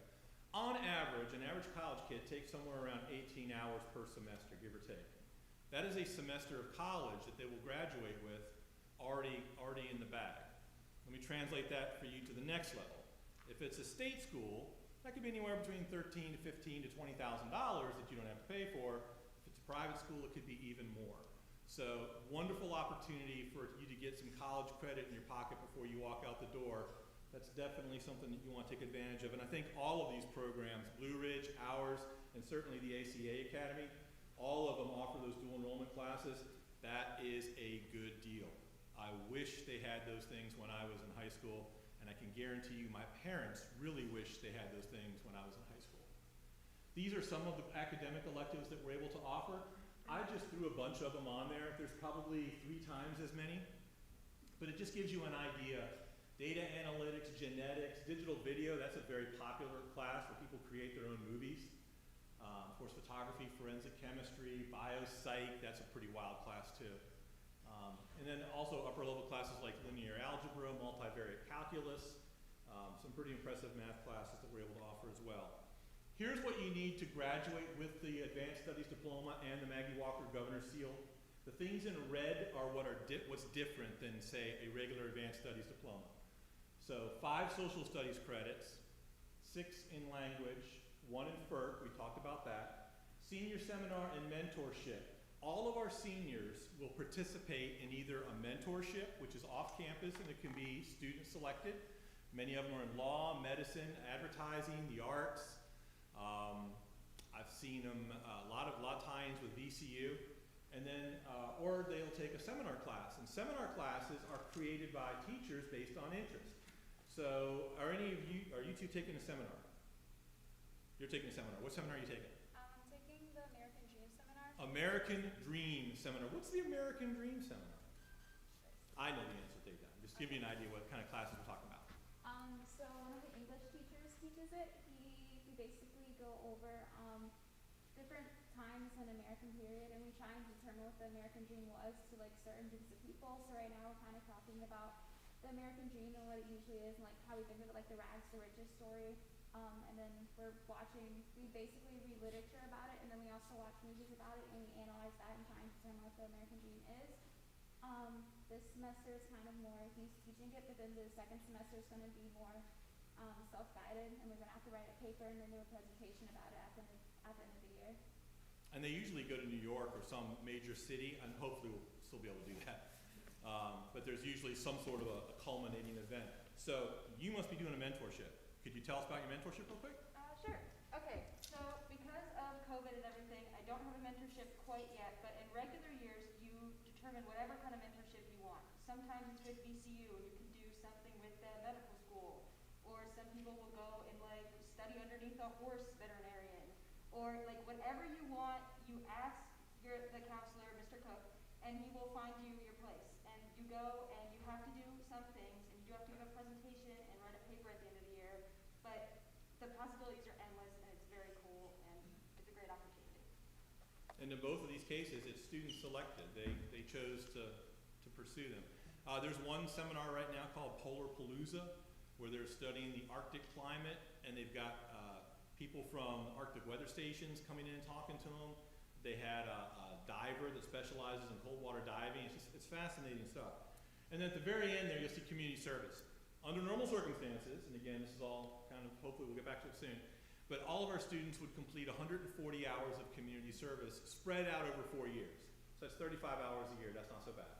On average, an average college kid takes somewhere around 18 hours per semester, give or take. That is a semester of college that they will graduate with already in the bag. Let me translate that for you to the next level. If it's a state school, that could be anywhere between $13,000 to $15,000 to $20,000 that you don't have to pay for. Private school, it could be even more. So wonderful opportunity for you to get some college credit in your pocket before you walk out the door. That's definitely something that you want to take advantage of. And I think all of these programs, Blue Ridge, ours, and certainly the ACA Academy, all of them offer those dual enrollment classes. That is a good deal. I wish they had those things when I was in high school, and I can guarantee you my parents really wish they had those things when I was in high school. These are some of the academic electives that we're able to offer. I just threw a bunch of them on there. There's probably 3 times as many, but it just gives you an idea. Data analytics, genetics, digital video, that's a very popular class where people create their own movies. Of course, photography, forensic chemistry, biopsych, that's a pretty wild class too. And then also upper level classes like linear algebra, multivariate calculus, some pretty impressive math classes that we're able to offer as well. Here's what you need to graduate with the Advanced Studies Diploma and the Maggie Walker Governor's Seal. The things in red are what's different than, say, a regular Advanced Studies Diploma. So 5 social studies credits, 6 in language, 1 in FERC, we talked about that. Senior seminar and mentorship. All of our seniors will participate in either a mentorship, which is off campus and it can be student selected. Many of them are in law, medicine, advertising, the arts. I've seen them a lot of tie-ins with VCU, and then or they'll take a seminar class. And seminar classes are created by teachers based on interest. So, are you two taking a seminar? You're taking a seminar. What seminar are you taking? I'm taking the American Dream seminar. American Dream seminar. What's the American Dream seminar? I know the answer. Take that. Just give you an idea what kind of classes we're talking about. So one of the English teachers teaches it. We basically go over different times in American period, and we try and determine what the American Dream was to like certain groups of people. So right now we're kind of talking about the American Dream and what it usually is, and like how we think of it, like the rags to riches story. And then we basically read literature about it, and then we also watch movies about it, and we analyze that and try and determine what the American Dream is. This semester is kind of more, he's teaching it, but then the second semester is going to be more self-guided, and we're going to have to write a paper and then do a presentation about it at the end of the year. And they usually go to New York or some major city, and hopefully we'll still be able to do that. But there's usually some sort of a culminating event. So you must be doing a mentorship. Could you tell us about your mentorship real quick? Sure. Okay, so because of COVID and everything, I don't have a mentorship quite yet, but in regular years, you determine whatever kind of mentorship you want. Sometimes it's with VCU, and you can do something with the medical school, or some people will go and like study underneath a horse veterinarian, or like whatever you want, you ask the counselor, Mr. Cook, and he will find you your place. And you go and you have to do some things, and you do have to give a presentation and write a paper at the end of the year, but the possibilities are endless, and it's very cool, and it's a great opportunity. And in both of these cases, it's student selected. They chose to pursue them. There's one seminar right now called Polar Palooza, where they're studying the Arctic climate, and they've got people from Arctic weather stations coming in and talking to them. They had a diver that specializes in cold water diving. It's fascinating stuff. And then at the very end there, you'll see community service. Under normal circumstances, and again, this is all kind of, hopefully we'll get back to it soon, but all of our students would complete 140 hours of community service spread out over 4 years. So that's 35 hours a year, that's not so bad.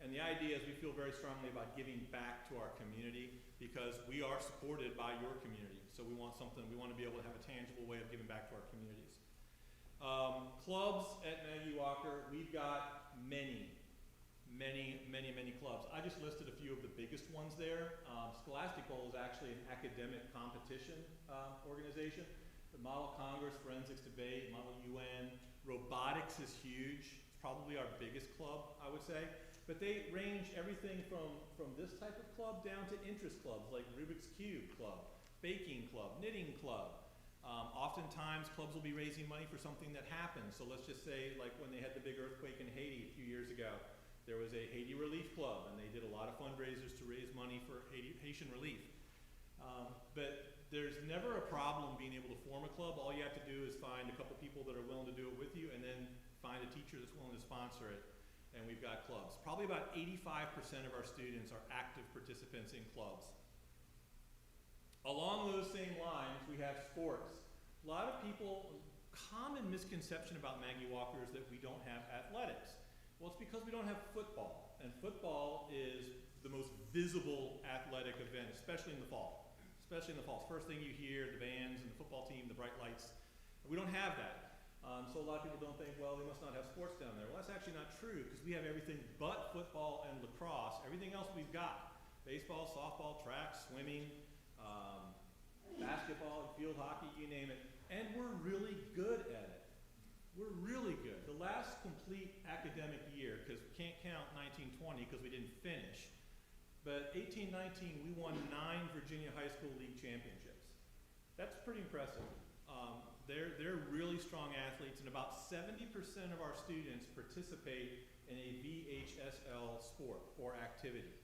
And the idea is we feel very strongly about giving back to our community because we are supported by your community. So we want we want to be able to have a tangible way of giving back to our communities. Clubs at Maggie Walker, we've got many clubs. I just listed a few of the biggest ones there. Scholastic Bowl is actually an academic competition organization. The Model Congress, Forensics Debate, Model UN, Robotics is huge. It's probably our biggest club, I would say. But they range everything from this type of club down to interest clubs like Rubik's Cube Club, Baking Club, Knitting Club. Oftentimes clubs will be raising money for something that happened. So let's just say like when they had the big earthquake in Haiti a few years ago, there was a Haiti Relief Club and they did a lot of fundraisers to raise money for Haitian relief. But there's never a problem being able to form a club. All you have to do is find a couple people that are willing to do it with you and then find a teacher that's willing to sponsor it. And we've got clubs. Probably about 85% of our students are active participants in clubs. Along those same lines, we have sports. A lot of people, common misconception about Maggie Walker is that we don't have athletics. Well, it's because we don't have football. And football is the most visible athletic event, especially in the fall. Especially in the fall. First thing you hear, the bands and the football team, the bright lights. We don't have that. So a lot of people don't think, well, they must not have sports down there. Well, that's actually not true because we have everything but football and lacrosse. Everything else we've got. Baseball, softball, track, swimming, basketball, field hockey, you name it. And we're really good at it. We're really good. The last complete academic year, because we can't count 1920 because we didn't finish, but 18-19 we won 9 Virginia High School League championships. That's pretty impressive. They're really strong athletes, and about 70% of our students participate in a VHSL sport or activity.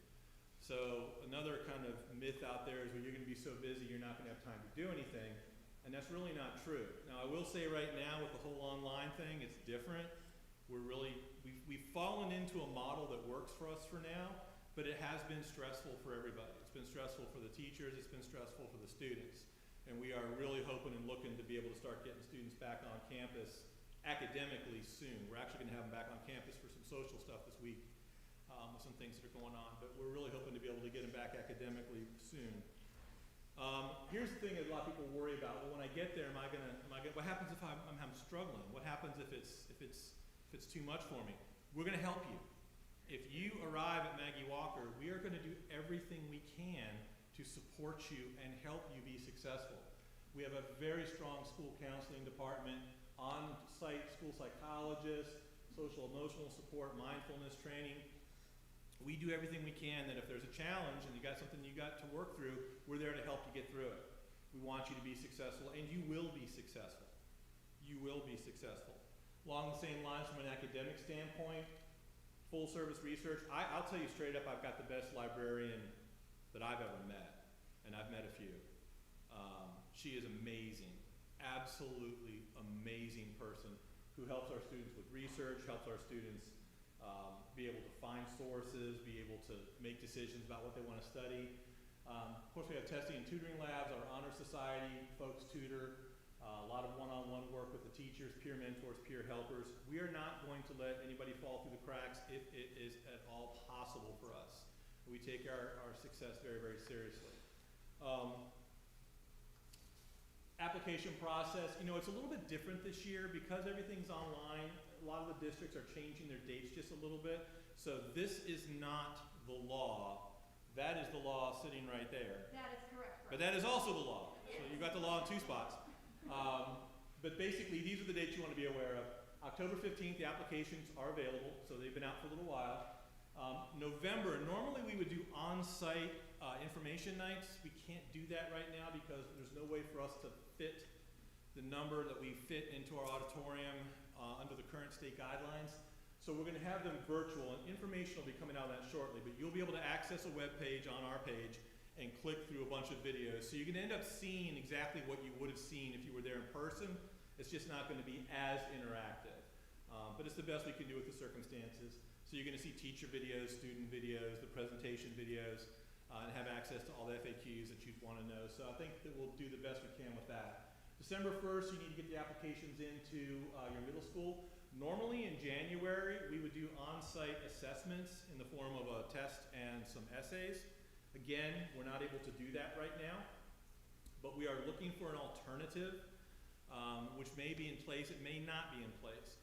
So another kind of myth out there is when you're going to be so busy you're not going to have time to do anything, and that's really not true. Now I will say right now with the whole online thing, it's different. We've fallen into a model that works for us for now, but it has been stressful for everybody. It's been stressful for the teachers, it's been stressful for the students. And we are really hoping and looking to be able to start getting students back on campus academically soon. We're actually going to have them back on campus for some social stuff this week with some things that are going on. But we're really hoping to be able to get them back academically soon. Here's the thing that a lot of people worry about. Well, when I get there, what happens if I'm struggling? What happens if it's too much for me? We're going to help you. If you arrive at Maggie Walker, we are going to do everything we can to support you and help you be successful. We have a very strong school counseling department, on-site school psychologists, social emotional support, mindfulness training. We do everything we can that if there's a challenge and you got something you got to work through, we're there to help you get through it. We want you to be successful, and you will be successful. You will be successful. Along the same lines from an academic standpoint, full service research, I'll tell you straight up, I've got the best librarian that I've ever met, and I've met a few. She is amazing, absolutely amazing person who helps our students with research, helps our students be able to find sources, be able to make decisions about what they want to study. Of course, we have testing and tutoring labs, our honor society folks tutor, a lot of one-on-one work with the teachers, peer mentors, peer helpers. We are not going to let anybody fall through the cracks if it is at all possible for us. We take our success very, very seriously. Application process, it's a little bit different this year because everything's online. A lot of the districts are changing their dates just a little bit. So this is not the law. That is the law sitting right there. That is correct. But that is also the law. So you've got the law in 2 spots. But basically, these are the dates you want to be aware of. October 15th, the applications are available, so they've been out for a little while. November, normally we would do on-site information nights. We can't do that right now because there's no way for us to fit the number that we fit into our auditorium under the current state guidelines. So we're going to have them virtual, and information will be coming out of that shortly, but you'll be able to access a web page on our page and click through a bunch of videos. So you're going to end up seeing exactly what you would have seen if you were there in person. It's just not going to be as interactive. But it's the best we can do with the circumstances. So you're going to see teacher videos, student videos, the presentation videos, and have access to all the FAQs that you'd want to know. So I think that we'll do the best we can with that. December 1st, you need to get the applications into your middle school. Normally in January, we would do on-site assessments in the form of a test and some essays. Again, we're not able to do that right now, but we are looking for an alternative, which may be in place, it may not be in place.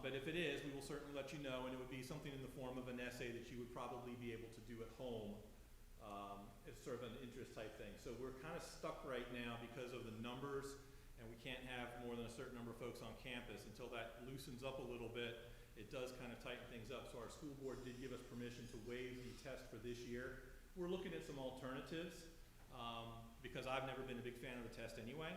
But if it is, we will certainly let you know, and it would be something in the form of an essay that you would probably be able to do at home. It's sort of an interest type thing. So we're kind of stuck right now because of the numbers, and we can't have more than a certain number of folks on campus. Until that loosens up a little bit, it does kind of tighten things up. So our school board did give us permission to waive the test for this year. We're looking at some alternatives because I've never been a big fan of the test anyway.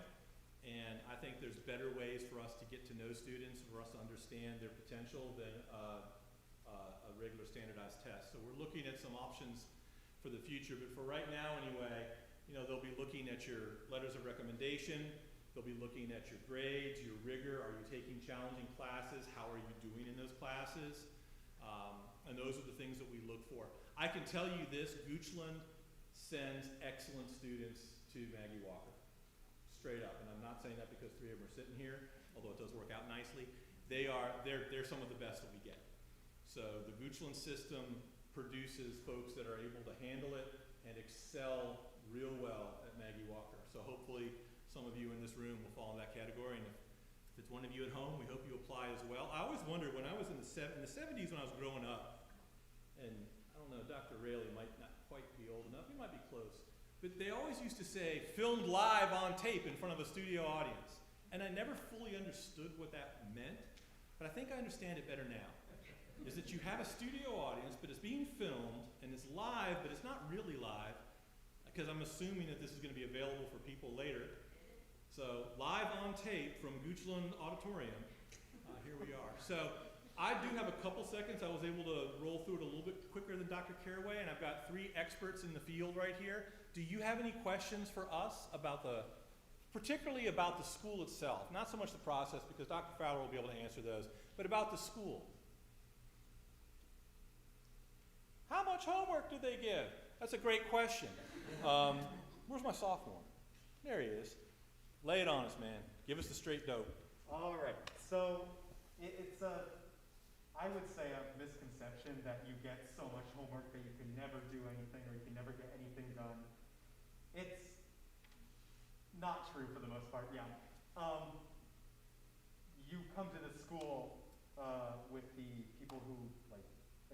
And I think there's better ways for us to get to know students, for us to understand their potential than a regular standardized test. So we're looking at some options for the future, but for right now anyway, they'll be looking at your letters of recommendation, they'll be looking at your grades, your rigor, are you taking challenging classes, how are you doing in those classes, and those are the things that we look for. I can tell you this, Goochland sends excellent students to Maggie Walker. Straight up, and I'm not saying that because three of them are sitting here, although it does work out nicely. They're some of the best that we get. So the Goochland system produces folks that are able to handle it and excel real well at Maggie Walker. So hopefully some of you in this room will fall in that category, and if it's one of you at home, we hope you apply as well. I always wondered when I was in the 70s when I was growing up, and I don't know, Dr. Rayleigh might not quite be old enough, he might be close. But they always used to say, filmed live on tape in front of a studio audience. And I never fully understood what that meant, but I think I understand it better now. Is that you have a studio audience, but it's being filmed, and it's live, but it's not really live, because I'm assuming that this is going to be available for people later. So, live on tape from Goochland Auditorium, here we are. So, I do have a couple seconds. I was able to roll through it a little bit quicker than Dr. Carraway, and I've got 3 experts in the field right here. Do you have any questions for us about particularly about the school itself? Not so much the process, because Dr. Fowler will be able to answer those, but about the school. How much homework do they give? That's a great question. Where's my sophomore? There he is. Lay it on us, man. Give us the straight dope. All right, so it's I would say a misconception that you get so much homework that you can never do anything or you can never get anything done. It's not true for the most part, yeah. You come to the school with the people who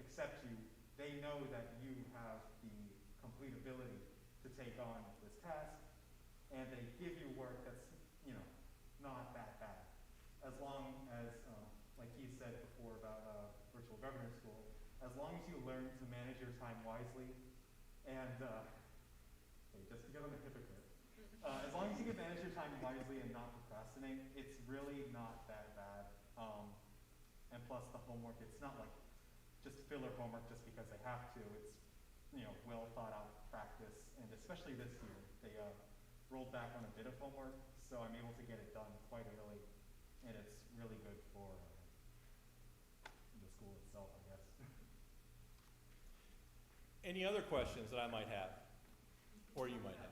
accept you. They know that you have the complete ability to take on this task, and they give you work that's not that bad. As long as, like he said before about virtual governor school, as long as you learn to manage your time wisely, and just because I'm a hypocrite, as long as you can manage your time wisely and not procrastinate, it's really not that bad. And plus the homework, it's not like just filler homework just because they have to. It's well thought out practice, and especially this year, they rolled back on a bit of homework, so I'm able to get it done quite early, and it's really good for the school itself, I guess. Any other questions that I might have, or you might have?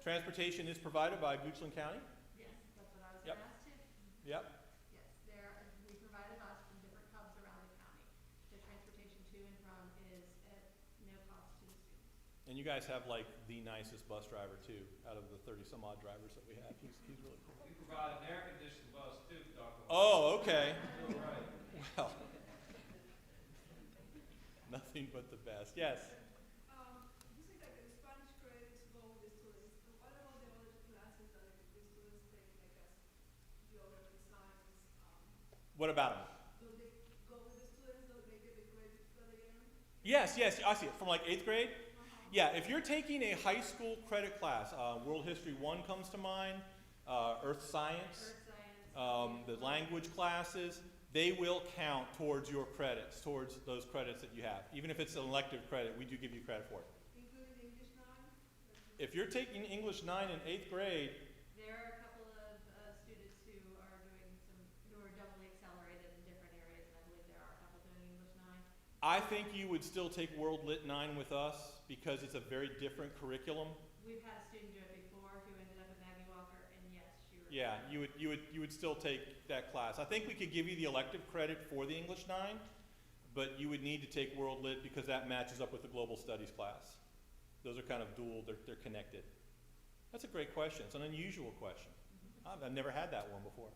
Transportation is provided by Goochland County? Yes, that's what I was Yep. gonna ask too. Yep. Yes, we provide a bus from different hubs around the county. The transportation to and from is at no cost to the students. And you guys have the nicest bus driver too, out of the 30 some odd drivers that we have. He's really cool. We provide an air-conditioned bus too, Dr. Oh, okay. Right. Well, nothing but the best. Yes? You say that the Spanish credits go with the students, but what about the other classes that the students take, geography, science? What about them? Do they go with the students, do they get the credits that they earn? Yes, I see it. From 8th grade? Yeah, if you're taking a high school credit class, World History 1 comes to mind, Earth Science. the language classes, they will count towards your credits, towards those credits that you have. Even if it's an elective credit, we do give you credit for it. Including English 9? If you're taking English 9 in 8th grade, There are a couple of students who are doubly accelerated in different areas, and I believe there are a couple doing English 9. I think you would still take World Lit 9 with us because it's a very different curriculum. We've had a student do it before who ended up at Maggie Walker, and yes, she was. Yeah, you would still take that class. I think we could give you the elective credit for the English 9, but you would need to take World Lit because that matches up with the Global Studies class. Those are kind of dual, they're connected. That's a great question. It's an unusual question. I've never had that one before.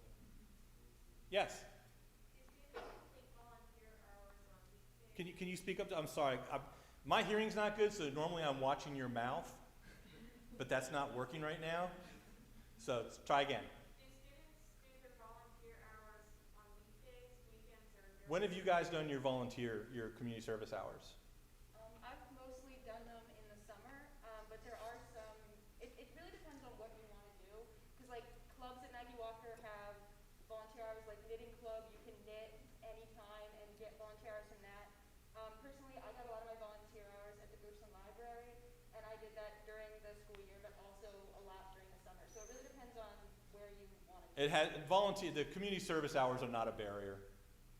Yes? Can you speak up? I'm sorry. My hearing's not good, so normally I'm watching your mouth, but that's not working right now. So try again. Do students do their volunteer hours on weekdays, weekends, or? When have you guys done your community service hours? I've mostly done them in the summer, but there are some, it really depends on what you want to do. Because like clubs at Maggie Walker have volunteer hours, like knitting club, you can knit anytime and get volunteer hours from that. Personally, I got a lot of my volunteer hours at the Goochland Library, and I did that during the school year, but also a lot during the summer. So it really depends on where you want to do it. The community service hours are not a barrier.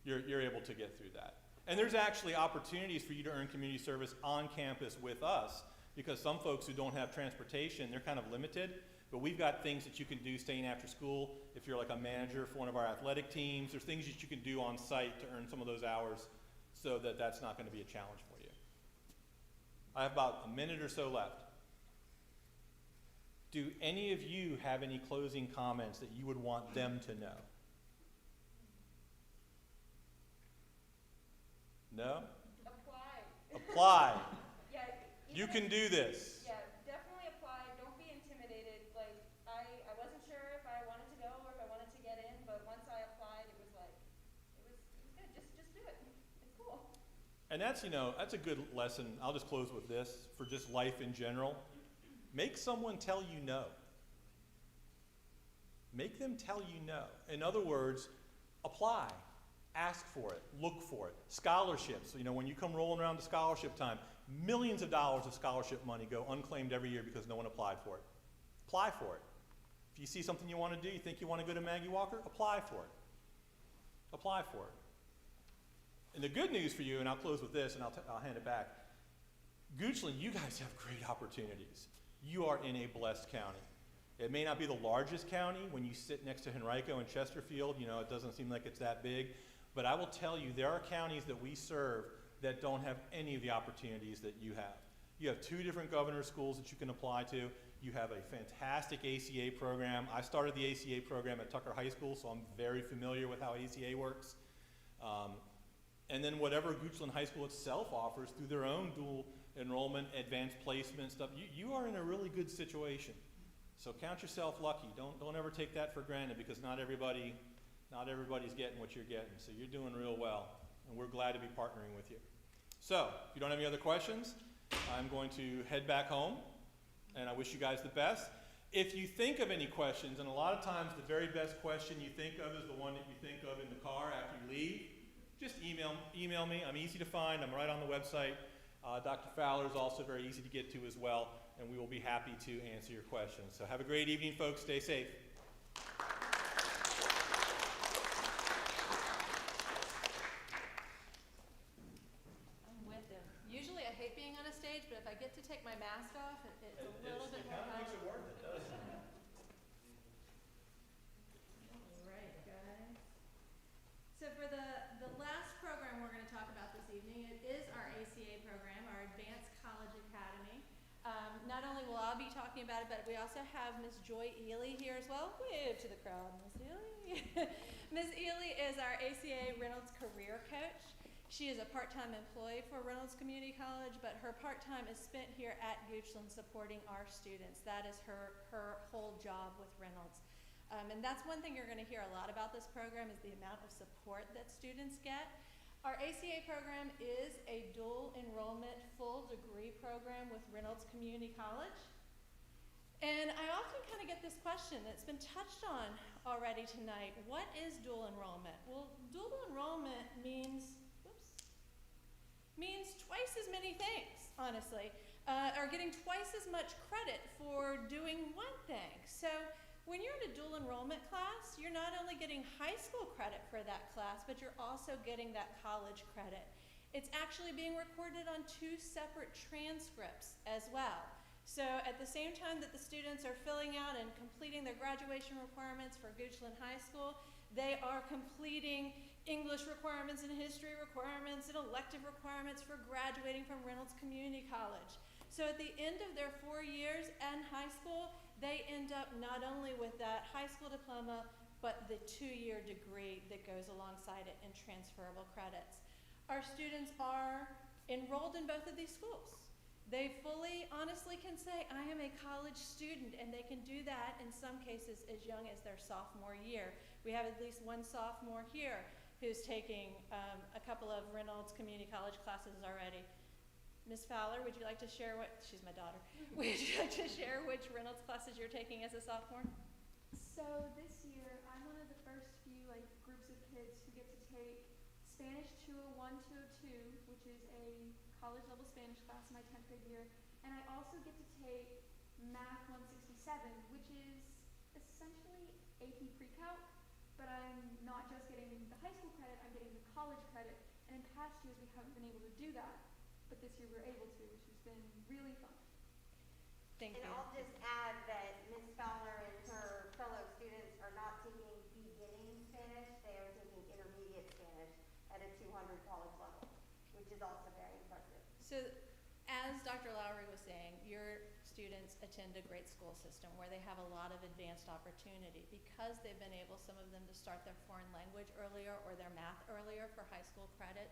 You're able to get through that. And there's actually opportunities for you to earn community service on campus with us, because some folks who don't have transportation, they're kind of limited, but we've got things that you can do staying after school. If you're like a manager for one of our athletic teams, there's things that you can do on site to earn some of those hours so that that's not going to be a challenge for you. I have about a minute or so left. Do any of you have any closing comments that you would want them to know? No? Apply. Yeah. You even can if- do this. Yeah, definitely apply. Don't be intimidated. Like, I wasn't sure if I wanted to go or if I wanted to get in, but once I applied, it was like, it was good. Just do it. It's cool. And that's a good lesson. I'll just close with this for just life in general. Make someone tell you no. Make them tell you no. In other words, apply. Ask for it. Look for it. Scholarships. When you come rolling around to scholarship time, millions of dollars of scholarship money go unclaimed every year because no one applied for it. Apply for it. If you see something you want to do, you think you want to go to Maggie Walker, apply for it. Apply for it. And the good news for you, and I'll close with this and I'll hand it back. Goochland, you guys have great opportunities. You are in a blessed county. It may not be the largest county. When you sit next to Henrico and Chesterfield, it doesn't seem like it's that big. But I will tell you, there are counties that we serve that don't have any of the opportunities that you have. You have 2 different governor's schools that you can apply to. You have a fantastic ACA program. I started the ACA program at Tucker High School, so I'm very familiar with how ACA works. And then whatever Goochland High School itself offers through their own dual enrollment, advanced placement stuff, you are in a really good situation. So count yourself lucky. Don't ever take that for granted, because not everybody's getting what you're getting. So you're doing real well, and we're glad to be partnering with you. So if you don't have any other questions, I'm going to head back home, and I wish you guys the best. If you think of any questions, and a lot of times the very best question you think of is the one that you think of in the car after you leave, just email me. I'm easy to find. I'm right on the website. Dr. Fowler is also very easy to get to as well, and we will be happy to answer your questions. So have a great evening, folks. Stay safe. I'm with him. Usually I hate being on a stage, but if I get to take my mask off, it's a little bit more fun. it worth it, doesn't it? All right, guys. So for the last program we're going to talk about this evening, it is our ACA program, our Advanced College Academy. Not only will I be talking about it, but we also have Ms. Joy Ely here as well. Wave to the crowd, Ms. Ely. Ms. Ely is our ACA Reynolds Career Coach. She is a part-time employee for Reynolds Community College, but her part-time is spent here at Goochland supporting our students. That is her whole job with Reynolds. And that's one thing you're going to hear a lot about this program, is the amount of support that students get. Our ACA program is a dual enrollment full degree program with Reynolds Community College. And I often kind of get this question that's been touched on already tonight. What is dual enrollment? Well, dual enrollment means twice as many things, honestly, or getting twice as much credit for doing one thing. So when you're in a dual enrollment class, you're not only getting high school credit for that class, but you're also getting that college credit. It's actually being recorded on 2 separate transcripts as well. So at the same time that the students are filling out and completing their graduation requirements for Goochland High School, they are completing English requirements and history requirements and elective requirements for graduating from Reynolds Community College. So at the end of their 4 years in high school, they end up not only with that high school diploma, but the 2-year degree that goes alongside it in transferable credits. Our students are enrolled in both of these schools. They fully, honestly can say, I am a college student, and they can do that in some cases as young as their sophomore year. We have at least one sophomore here who's taking a couple of Reynolds Community College classes already. Ms. Fowler, would you like to share she's my daughter, would you like to share which Reynolds classes you're taking as a sophomore? So this year, I'm one of the first few groups of kids who get to take Spanish 201, 202, which is a college level Spanish class in my 10th grade year, and I also get to take Math 167, which is essentially AP Pre-Calc, but I'm not just getting the high school credit, I'm getting the college credit, and in past years we haven't been able to do that, but this year we're able to, which has been really fun. Thank you. And I'll just add that Ms. Fowler and her fellow students are not taking beginning Spanish, they are taking intermediate Spanish at a 200 college level, which is also very impressive. So as Dr. Lowry was saying, your students attend a great school system where they have a lot of advanced opportunity because they've been able, some of them, to start their foreign language earlier or their math earlier for high school credit.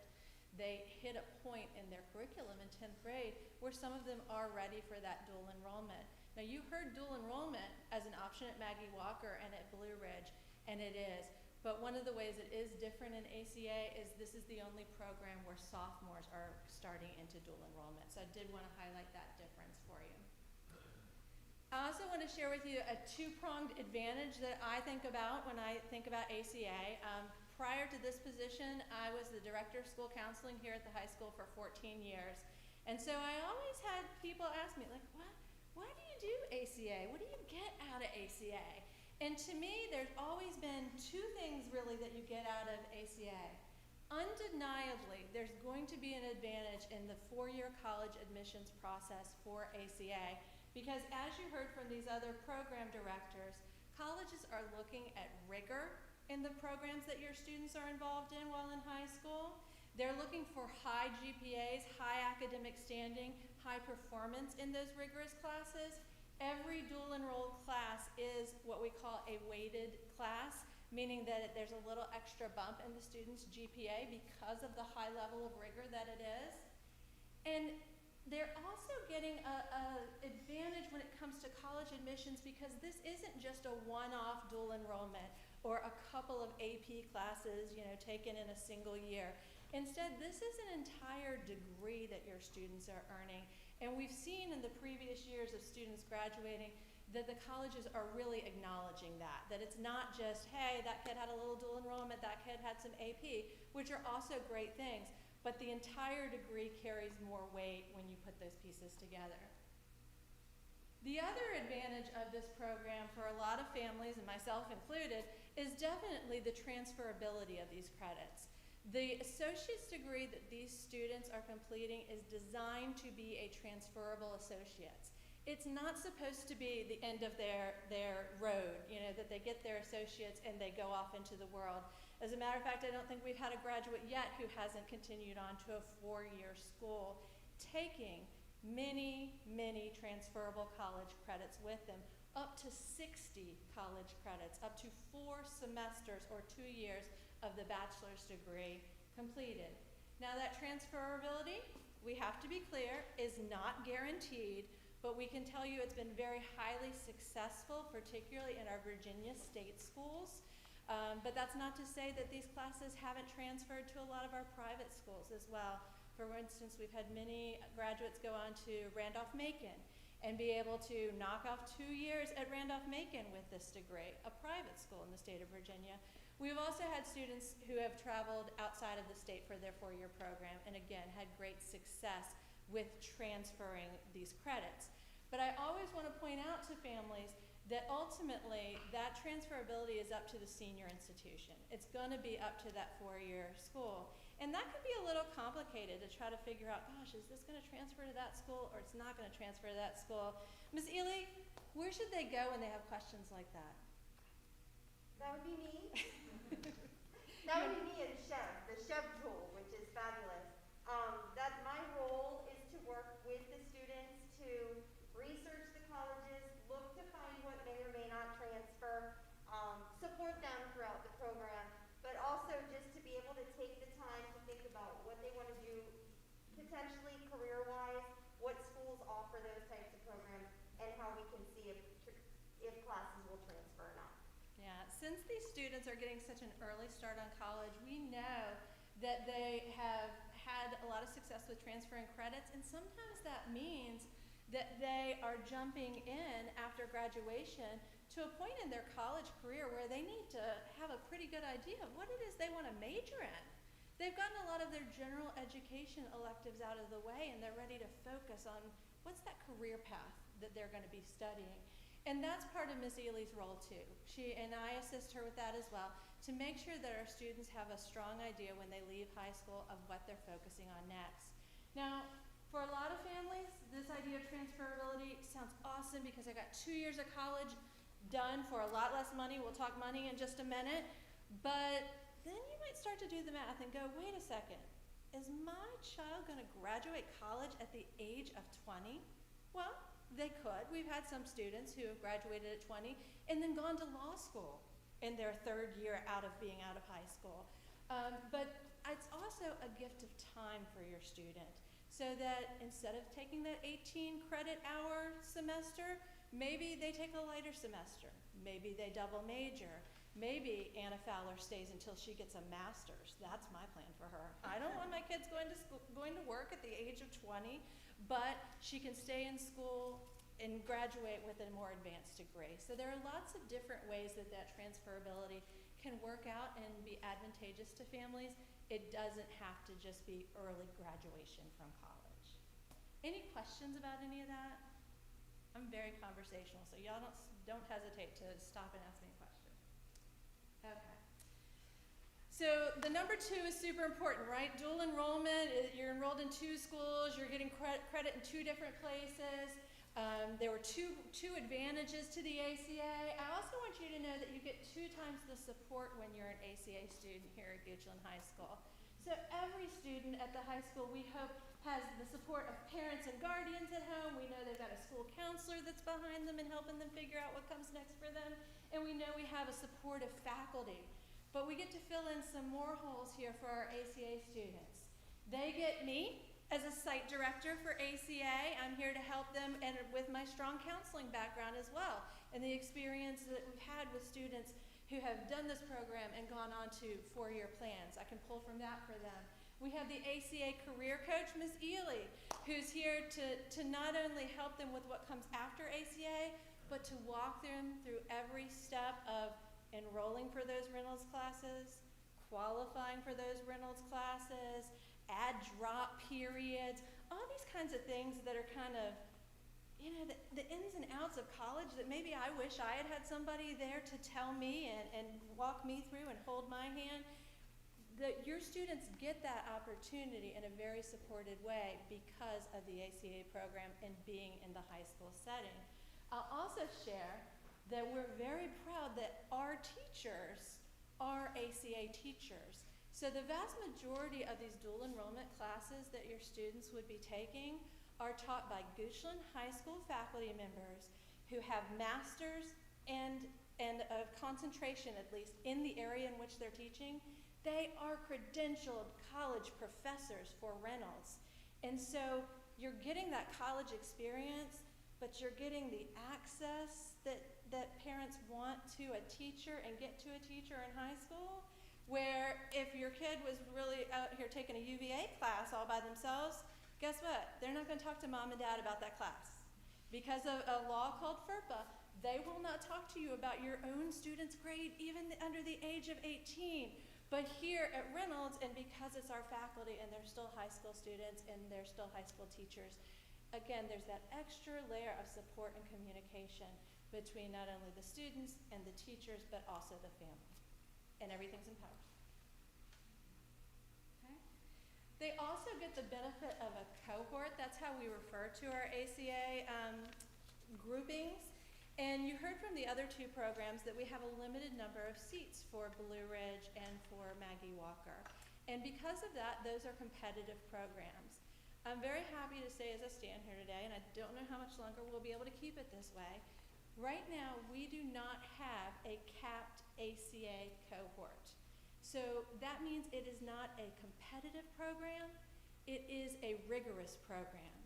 They hit a point in their curriculum in 10th grade where some of them are ready for that dual enrollment. Now you heard dual enrollment as an option at Maggie Walker and at Blue Ridge, and it is. But one of the ways it is different in ACA is this is the only program where sophomores are starting into dual enrollment. So I did want to highlight that difference for you. I also want to share with you a 2-pronged advantage that I think about when I think about ACA. Prior to this position, I was the director of school counseling here at the high school for 14 years. And so I always had people ask me, like, why do you do ACA? What do you get out of ACA? And to me, there's always been 2 things really that you get out of ACA. Undeniably, there's going to be an advantage in the 4-year college admissions process for ACA because as you heard from these other program directors, colleges are looking at rigor in the programs that your students are involved in while in high school. They're looking for high GPAs, high academic standing, high performance in those rigorous classes. Every dual enrolled class is what we call a weighted class, meaning that there's a little extra bump in the student's GPA because of the high level of rigor that it is. And they're also getting an advantage when it comes to college admissions because this isn't just a one-off dual enrollment or a couple of AP classes, taken in a single year. Instead, this is an entire degree that your students are earning. And we've seen in the previous years of students graduating that the colleges are really acknowledging that it's not just, hey, that kid had a little dual enrollment, that kid had some AP, which are also great things, but the entire degree carries more weight when you put those pieces together. The other advantage of this program for a lot of families, and myself included, is definitely the transferability of these credits. The associate's degree that these students are completing is designed to be a transferable associate's. It's not supposed to be the end of their road, that they get their associates and they go off into the world. As a matter of fact, I don't think we've had a graduate yet who hasn't continued on to a 4-year school, taking many, many transferable college credits with them, up to 60 college credits, up to 4 semesters or 2 years of the bachelor's degree completed. Now that transferability, we have to be clear, is not guaranteed, but we can tell you it's been very highly successful, particularly in our Virginia state schools. But that's not to say that these classes haven't transferred to a lot of our private schools as well. For instance, we've had many graduates go on to Randolph-Macon, and be able to knock off 2 years at Randolph-Macon with this degree, a private school in the state of Virginia. We've also had students who have traveled outside of the state for their 4-year program and again had great success with transferring these credits. But I always want to point out to families that ultimately that transferability is up to the senior institution. It's going to be up to that 4-year school. And that can be a little complicated to try to figure out, gosh, is this going to transfer to that school or it's not going to transfer to that school? Ms. Ely, where should they go when they have questions like that? That would be me. That would be me and Chev, the Chev tool, which is fabulous. That my role is to work with the students to research the colleges, look to find what may or may not transfer, support them throughout the program, but also just to be able to take the time to think about what they want to do potentially career-wise, what schools offer those types of programs, and how we can see if classes will transfer or not. Yeah, since these students are getting such an early start on college, we know that they have had a lot of success with transferring credits, and sometimes that means that they are jumping in after graduation to a point in their college career where they need to have a pretty good idea of what it is they want to major in. They've gotten a lot of their general education electives out of the way and they're ready to focus on what's that career path that they're going to be studying. And that's part of Ms. Ely's role too. She and I assist her with that as well, to make sure that our students have a strong idea when they leave high school of what they're focusing on next. Now, for a lot of families, this idea of transferability sounds awesome because I got 2 years of college done for a lot less money. We'll talk money in just a minute. But then you might start to do the math and go, wait a second, is my child going to graduate college at the age of 20? Well, they could. We've had some students who have graduated at 20 and then gone to law school in their 3rd year out of being out of high school. But it's also a gift of time for your student, so that instead of taking that 18 credit hour semester, maybe they take a lighter semester. Maybe they double major. Maybe Anna Fowler stays until she gets a master's. That's my plan for her. I don't want my kids going to work at the age of 20, but she can stay in school and graduate with a more advanced degree. So there are lots of different ways that transferability can work out and be advantageous to families. It doesn't have to just be early graduation from college. Any questions about any of that? I'm very conversational, so y'all don't hesitate to stop and ask me a question. Okay. So the number 2 is super important, right? Dual enrollment, you're enrolled in 2 schools, you're getting credit in 2 different places. There were two advantages to the ACA. I also want you to know that you get 2 times the support when you're an ACA student here at Goochland High School. So every student at the high school, we hope, has the support of parents and guardians at home. We know they've got a school counselor that's behind them and helping them figure out what comes next for them. And we know we have a supportive faculty. But we get to fill in some more holes here for our ACA students. They get me as a site director for ACA. I'm here to help them, and with my strong counseling background as well, and the experience that we've had with students who have done this program and gone on to 4-year plans. I can pull from that for them. We have the ACA career coach, Ms. Ely, who's here to not only help them with what comes after ACA, but to walk them through every step of enrolling for those Reynolds classes, qualifying for those Reynolds classes, add drop periods, all these kinds of things that are kind of, you know, the ins and outs of college that maybe I wish I had somebody there to tell me and walk me through and hold my hand. That your students get that opportunity in a very supported way because of the ACA program and being in the high school setting. I'll also share that we're very proud that our teachers are ACA teachers. So the vast majority of these dual enrollment classes that your students would be taking are taught by Goochland High School faculty members who have masters and a concentration, at least, in the area in which they're teaching. They are credentialed college professors for Reynolds. And so you're getting that college experience, but you're getting the access that parents want to a teacher and get to a teacher in high school, where if your kid was really out here taking a UVA class all by themselves, guess what? They're not going to talk to mom and dad about that class. Because of a law called FERPA, they will not talk to you about your own student's grade even under the age of 18. But here at Reynolds, and because it's our faculty and they're still high school students and they're still high school teachers, again, there's that extra layer of support and communication between not only the students and the teachers, but also the family. And everything's empowered. Okay. They also get the benefit of a cohort. That's how we refer to our ACA groupings. And you heard from the other two programs that we have a limited number of seats for Blue Ridge and for Maggie Walker. And because of that, those are competitive programs. I'm very happy to say as I stand here today, and I don't know how much longer we'll be able to keep it this way, right now we do not have a capped ACA cohort. So that means it is not a competitive program, it is a rigorous program.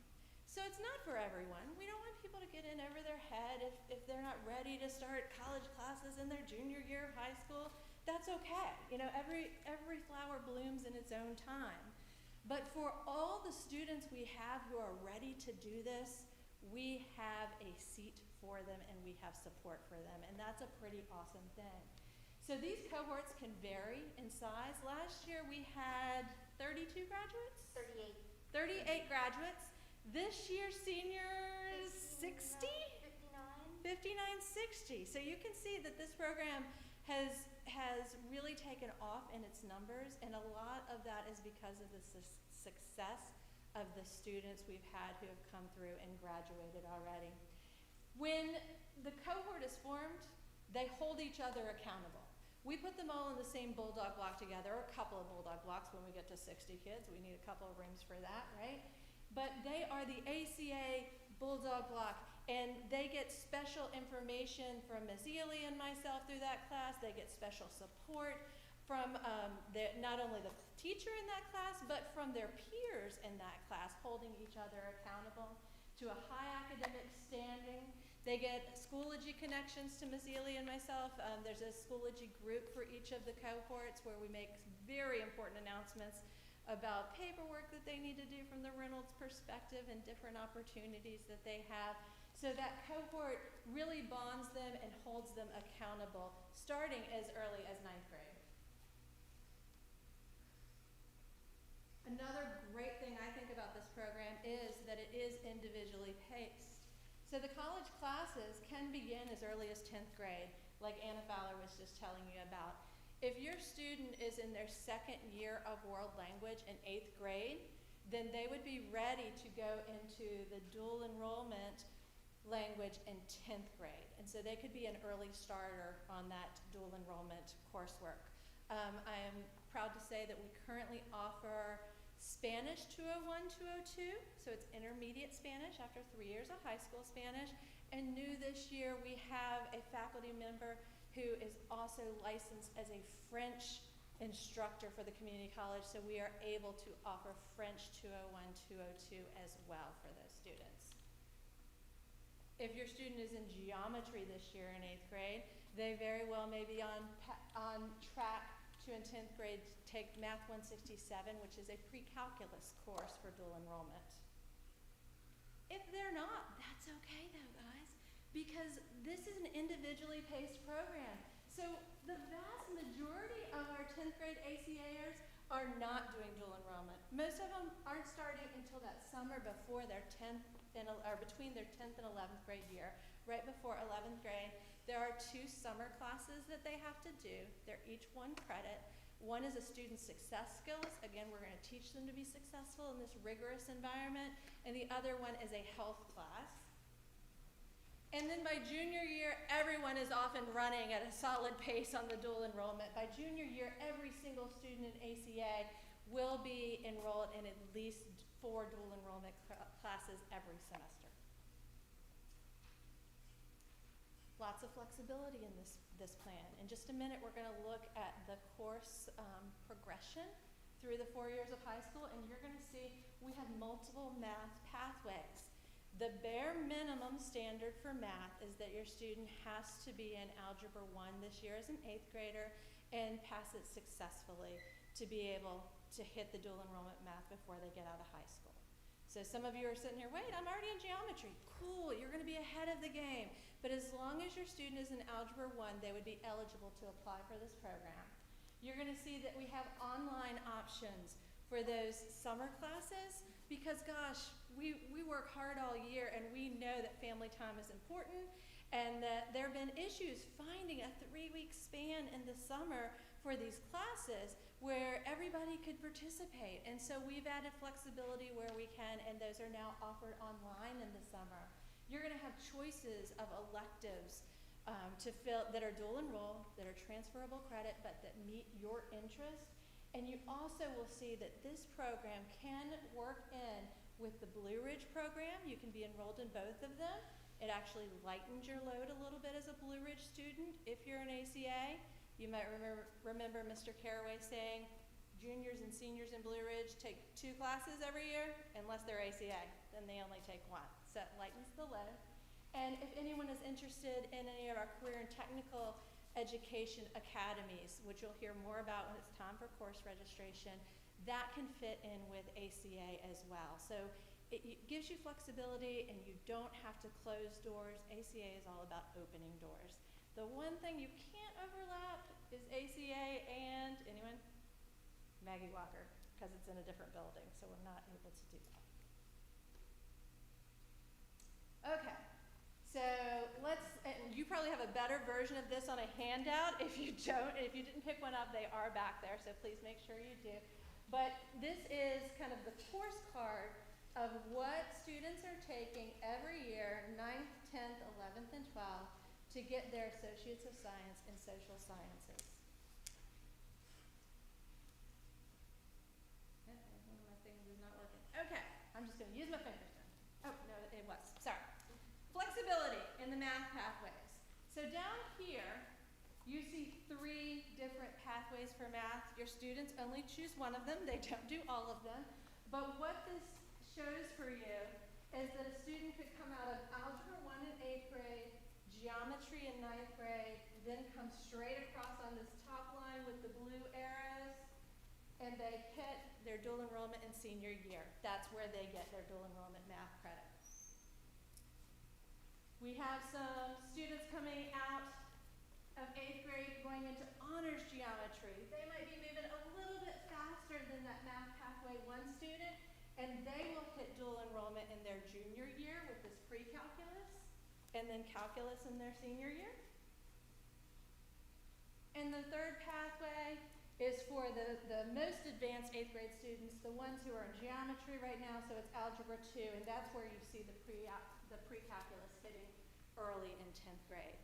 So it's not for everyone. We don't want people to get in over their head if they're not ready to start college classes in their junior year of high school. That's okay. You know, every flower blooms in its own time. But for all the students we have who are ready to do this, we have a seat for them and we have support for them. And that's a pretty awesome thing. So these cohorts can vary in size. Last year we had 32 graduates? 38. 38 graduates. This year, seniors, 60? 59, 60. So you can see that this program has really taken off in its numbers, and a lot of that is because of the success of the students we've had who have come through and graduated already. When the cohort is formed, they hold each other accountable. We put them all in the same bulldog block together, or a couple of bulldog blocks when we get to 60 kids. We need a couple of rooms for that, right? But they are the ACA Bulldog Block, and they get special information from Ms. Ely and myself through that class. They get special support from not only the teacher in that class, but from their peers in that class, holding each other accountable to a high academic standing. They get Schoology connections to Ms. Ely and myself. There's a Schoology group for each of the cohorts where we make very important announcements about paperwork that they need to do from the Reynolds perspective and different opportunities that they have. So that cohort really bonds them and holds them accountable, starting as early as 9th grade. Another great thing I think about this program is that it is individually paced. So the college classes can begin as early as 10th grade, like Anna Fowler was just telling you about. If your student is in their second year of world language in 8th grade, then they would be ready to go into the dual enrollment language in 10th grade. And so they could be an early starter on that dual enrollment coursework. I am proud to say that we currently offer Spanish 201, 202, so it's intermediate Spanish after 3 years of high school Spanish. And new this year, we have a faculty member who is also licensed as a French instructor for the community college, so we are able to offer French 201, 202 as well for those students. If your student is in geometry this year in 8th grade, they very well may be on track to in 10th grade take Math 167, which is a pre-calculus course for dual enrollment. If they're not, that's okay though, guys, because this is an individually paced program. So the vast majority of our 10th grade ACAers are not doing dual enrollment. Most of them aren't starting until that summer before their 10th or between their 10th and 11th grade year, right before 11th grade. There are 2 summer classes that they have to do. They're each 1 credit. One is a student success skills. Again, we're going to teach them to be successful in this rigorous environment. And the other one is a health class. And then by junior year, everyone is off and running at a solid pace on the dual enrollment. By junior year, every single student in ACA will be enrolled in at least 4 dual enrollment classes every semester. Lots of flexibility in this plan. In just a minute, we're going to look at the course progression through the 4 years of high school, and you're going to see we have multiple math pathways. The bare minimum standard for math is that your student has to be in Algebra 1 this year as an 8th grader and pass it successfully to be able to hit the dual enrollment math before they get out of high school. So some of you are sitting here, wait, I'm already in geometry. Cool, you're going to be ahead of the game. But as long as your student is in Algebra 1, they would be eligible to apply for this program. You're going to see that we have online options for those summer classes because, gosh, we work hard all year and we know that family time is important and that there have been issues finding a 3-week span in the summer for these classes where everybody could participate. And so we've added flexibility where we can, and those are now offered online in the summer. You're going to have choices of electives to fill that are dual enroll, that are transferable credit, but that meet your interest. And you also will see that this program can work in with the Blue Ridge program. You can be enrolled in both of them. It actually lightens your load a little bit as a Blue Ridge student if you're an ACA. You might remember Mr. Carraway saying juniors and seniors in Blue Ridge take 2 classes every year unless they're ACA. Then they only take 1. So it lightens the load. And if anyone is interested in any of our career and technical education academies, which you'll hear more about when it's time for course registration, that can fit in with ACA as well. So it gives you flexibility and you don't have to close doors. ACA is all about opening doors. The one thing you can't overlap is ACA and, anyone? Maggie Walker, because it's in a different building, so we're not able to do that. Okay, so and you probably have a better version of this on a handout. If you didn't pick one up, they are back there, so please make sure you do. But this is kind of the course card of what students are taking every year, 9th, 10th, 11th, and 12th, to get their Associates of Science in Social Sciences. Okay, one of my things is not working. Okay, I'm just going to use my fingers then. Oh, no, it was. Sorry. Flexibility in the math pathways. So down here, you see 3 different pathways for math. Your students only choose one of them. They don't do all of them. But what this shows for you is that a student could come out of Algebra 1 in 8th grade, Geometry in 9th grade, then come straight across on this top line with the blue arrows, and they hit their dual enrollment in senior year. That's where they get their dual enrollment math credit. We have some students coming out of 8th grade going into honors geometry. They might be moving a little bit faster than that math pathway 1 student, and they will hit dual enrollment in their junior year with this pre-calculus, and then calculus in their senior year. And the third pathway is for the most advanced 8th grade students, the ones who are in geometry right now, so it's Algebra 2, and that's where you see the pre-calculus hitting early in 10th grade.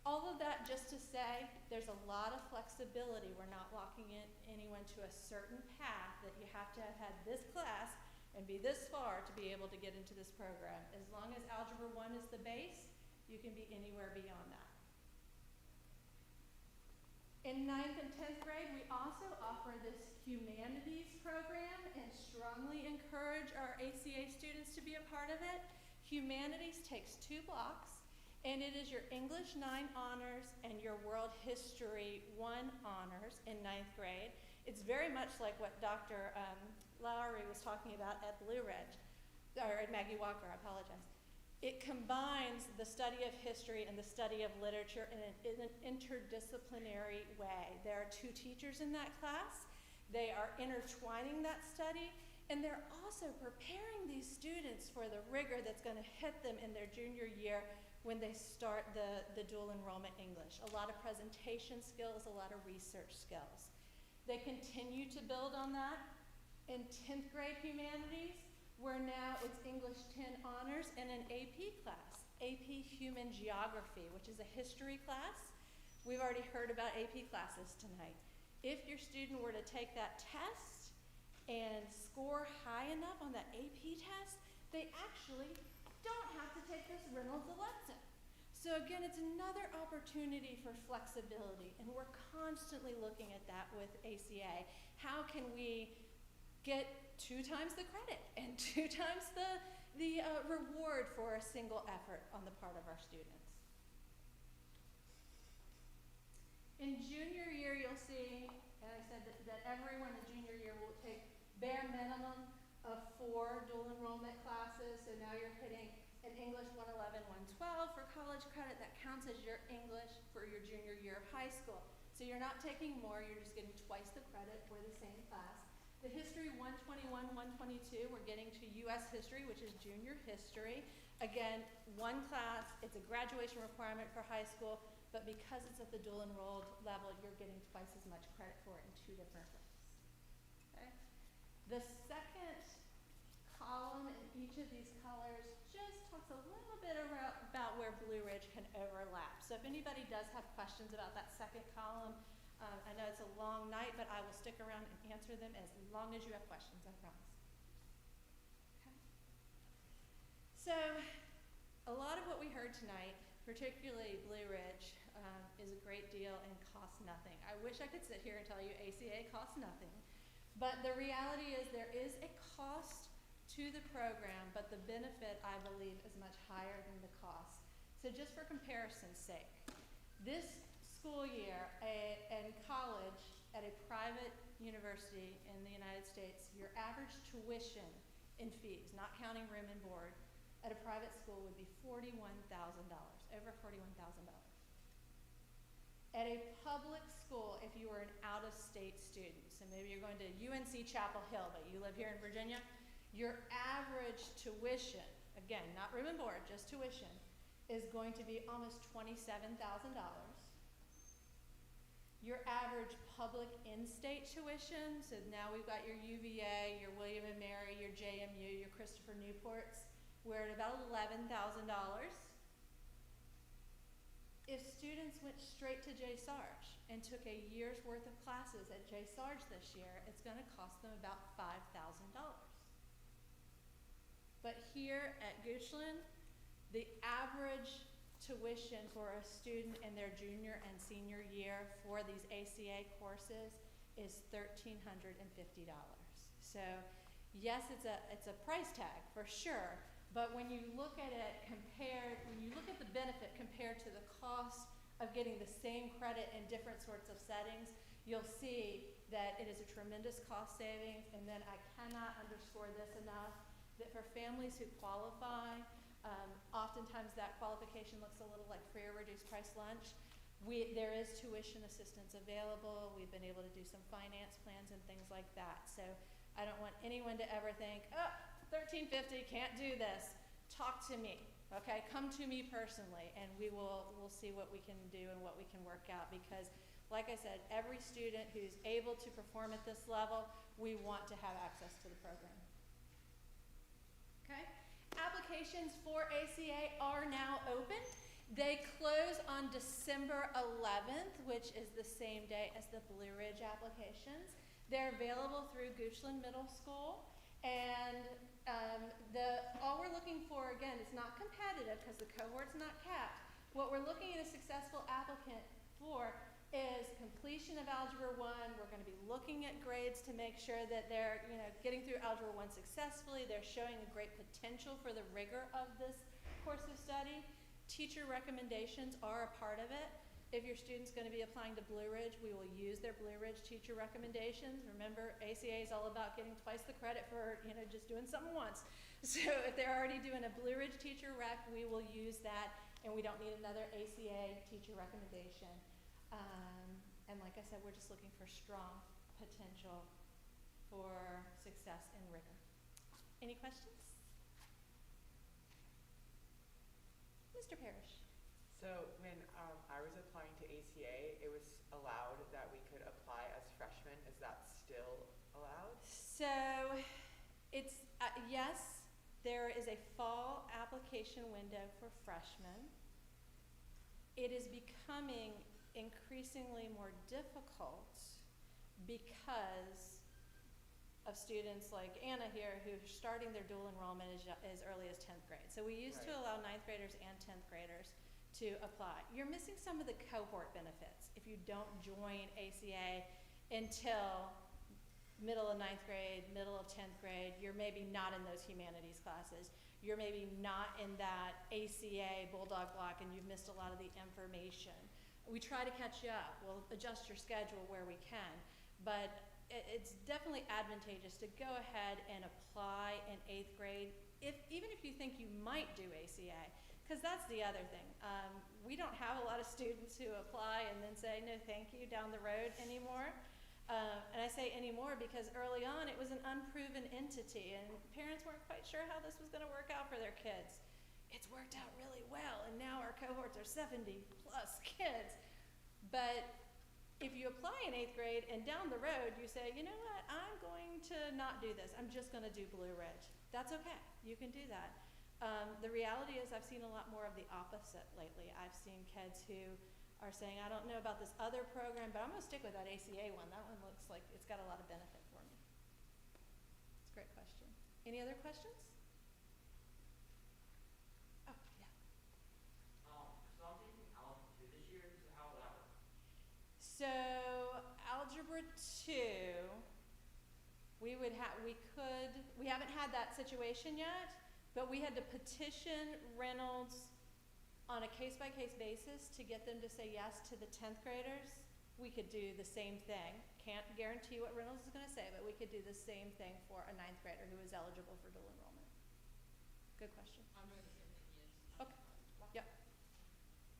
All of that just to say there's a lot of flexibility. We're not locking anyone to a certain path that you have to have had this class and be this far to be able to get into this program. As long as Algebra 1 is the base, you can be anywhere beyond that. In 9th and 10th grade, we also offer this Humanities Program and strongly encourage our ACA students to be a part of it. Humanities takes 2 blocks, and it is your English 9 honors and your World History 1 honors in 9th grade. It's very much like what Dr. Lowry was talking about at Blue Ridge, or at Maggie Walker, I apologize. It combines the study of history and the study of literature in an interdisciplinary way. There are 2 teachers in that class. They are intertwining that study, and they're also preparing these students for the rigor that's going to hit them in their junior year when they start the dual enrollment English. A lot of presentation skills, a lot of research skills. They continue to build on that. In 10th grade humanities, where now it's English 10 honors and an AP class, AP Human Geography, which is a history class. We've already heard about AP classes tonight. If your student were to take that test and score high enough on that AP test, they actually don't have to take this Reynolds elective. So again, it's another opportunity for flexibility, and we're constantly looking at that with ACA. How can we get 2 times the credit and 2 times the reward for a single effort on the part of our students? In junior year, you'll see, and I said that everyone in junior year will take bare minimum of 4 dual enrollment classes. So now you're hitting an English 111, 112 for college credit. That counts as your English for your junior year of high school. So you're not taking more, you're just getting twice the credit for the same class. The history 121, 122, we're getting to U.S. history, which is junior history. Again, 1 class, it's a graduation requirement for high school, but because it's at the dual enrolled level, you're getting twice as much credit for it in 2 different ways. Okay? The second column in each of these colors just talks a little bit about where Blue Ridge can overlap. So if anybody does have questions about that second column, I know it's a long night, but I will stick around and answer them as long as you have questions, I promise. Okay. So a lot of what we heard tonight, particularly Blue Ridge, is a great deal and costs nothing. I wish I could sit here and tell you ACA costs nothing, but the reality is there is a cost to the program, but the benefit, I believe, is much higher than the cost. So just for comparison's sake, this school year in college at a private university in the United States, your average tuition in fees, not counting room and board, at a private school would be $41,000, over $41,000. At a public school, if you were an out-of-state student, so maybe you're going to UNC Chapel Hill, but you live here in Virginia, your average tuition, again, not room and board, just tuition, is going to be almost $27,000. Your average public in-state tuition, so now we've got your UVA, your William & Mary, your JMU, your Christopher Newports, we're at about $11,000. If students went straight to J-Sarge and took a year's worth of classes at J-Sarge this year, it's going to cost them about $5,000. But here at Goochland, the average tuition for a student in their junior and senior year for these ACA courses is $1,350. So yes, it's a price tag for sure, but when you look at it when you look at the benefit compared to the cost of getting the same credit in different sorts of settings, you'll see that it is a tremendous cost savings. And then I cannot underscore this enough, that for families who qualify, oftentimes that qualification looks a little like free or reduced price lunch. There is tuition assistance available. We've been able to do some finance plans and things like that. So I don't want anyone to ever think, oh, $1,350, can't do this. Talk to me, okay? Come to me personally, and we'll see what we can do and what we can work out, because like I said, every student who's able to perform at this level, we want to have access to the program. Okay? Applications for ACA are now open. They close on December 11th, which is the same day as the Blue Ridge applications. They're available through Goochland Middle School. And all we're looking for, again, is not competitive because the cohort's not capped. What we're looking at a successful applicant for is completion of Algebra 1. We're going to be looking at grades to make sure that they're getting through Algebra 1 successfully. They're showing a great potential for the rigor of this course of study. Teacher recommendations are a part of it. If your student's going to be applying to Blue Ridge, we will use their Blue Ridge teacher recommendations. Remember, ACA is all about getting twice the credit for just doing something once. So if they're already doing a Blue Ridge teacher rec, we will use that, and we don't need another ACA teacher recommendation. And like I said, we're just looking for strong potential for success and rigor. Any questions? Mr. Parrish. So when I was applying to ACA, it was allowed that we could apply as freshmen. Is that still allowed? So it's, yes, there is a fall application window for freshmen. It is becoming increasingly more difficult because of students like Anna here who are starting their dual enrollment as early as 10th grade. So we used to allow 9th graders and 10th graders to apply. You're missing some of the cohort benefits if you don't join ACA until middle of 9th grade, middle of 10th grade. You're maybe not in those humanities classes. You're maybe not in that ACA Bulldog block, and you've missed a lot of the information. We try to catch you up. We'll adjust your schedule where we can. But it's definitely advantageous to go ahead and apply in 8th grade, even if you think you might do ACA, because that's the other thing. We don't have a lot of students who apply and then say, no thank you, down the road anymore. And I say anymore because early on it was an unproven entity and parents weren't quite sure how this was going to work out for their kids. It's worked out really well, and now our cohorts are 70 plus kids. But if you apply in 8th grade and down the road you say, you know what, I'm going to not do this, I'm just going to do Blue Ridge. That's okay, you can do that. The reality is I've seen a lot more of the opposite lately. I've seen kids who are saying, I don't know about this other program, but I'm going to stick with that ACA one. That one looks like it's got a lot of benefit for me. It's a great question. Any other questions? Oh, yeah. So I'm taking Algebra 2 this year, so how will that work? So Algebra 2, we haven't had that situation yet, but we had to petition Reynolds on a case-by-case basis to get them to say yes to the 10th graders. We could do the same thing. Can't guarantee what Reynolds is going to say, but we could do the same thing for a 9th grader who is eligible for dual enrollment. Good question. I'm doing the same thing, yes. Okay. Yep.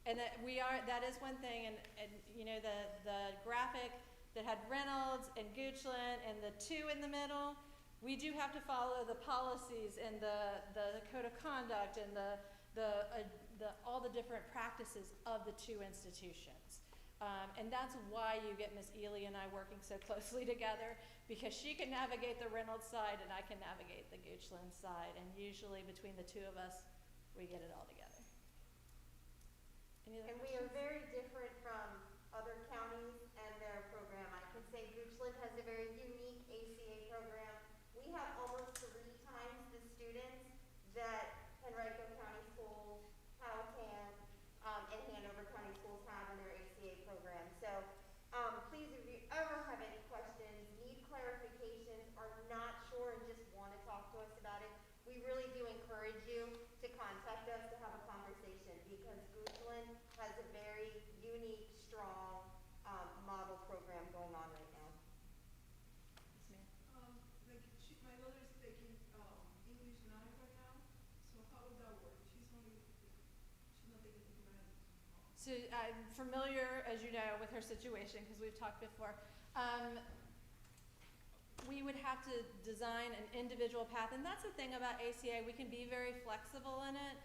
And that is one thing, and you know, the graphic that had Reynolds and Goochland and the 2 in the middle, we do have to follow the policies and the code of conduct and all the different practices of the 2 institutions. And that's why you get Miss Ely and I working so closely together, because she can navigate the Reynolds side and I can navigate the Goochland side, and usually between the 2 of us, we get it all together. Any other And questions? we are very different from other counties and their program. I can say Goochland has a very unique ACA program. We have almost 3 times the students that Henrico County Schools, Powhatan, and Hanover County Schools have in their ACA program. So please, if you ever have any questions, need clarifications, are not sure and just want to talk to us about it, we really do encourage you to contact us to have a conversation, because Goochland has a very unique, strong model program going on right now. Yes, ma'am. My daughter is taking English 9 right now, so how would that work? She's not taking humanities. So I'm familiar, as you know, with her situation because we've talked before. We would have to design an individual path, and that's the thing about ACA, we can be very flexible in it.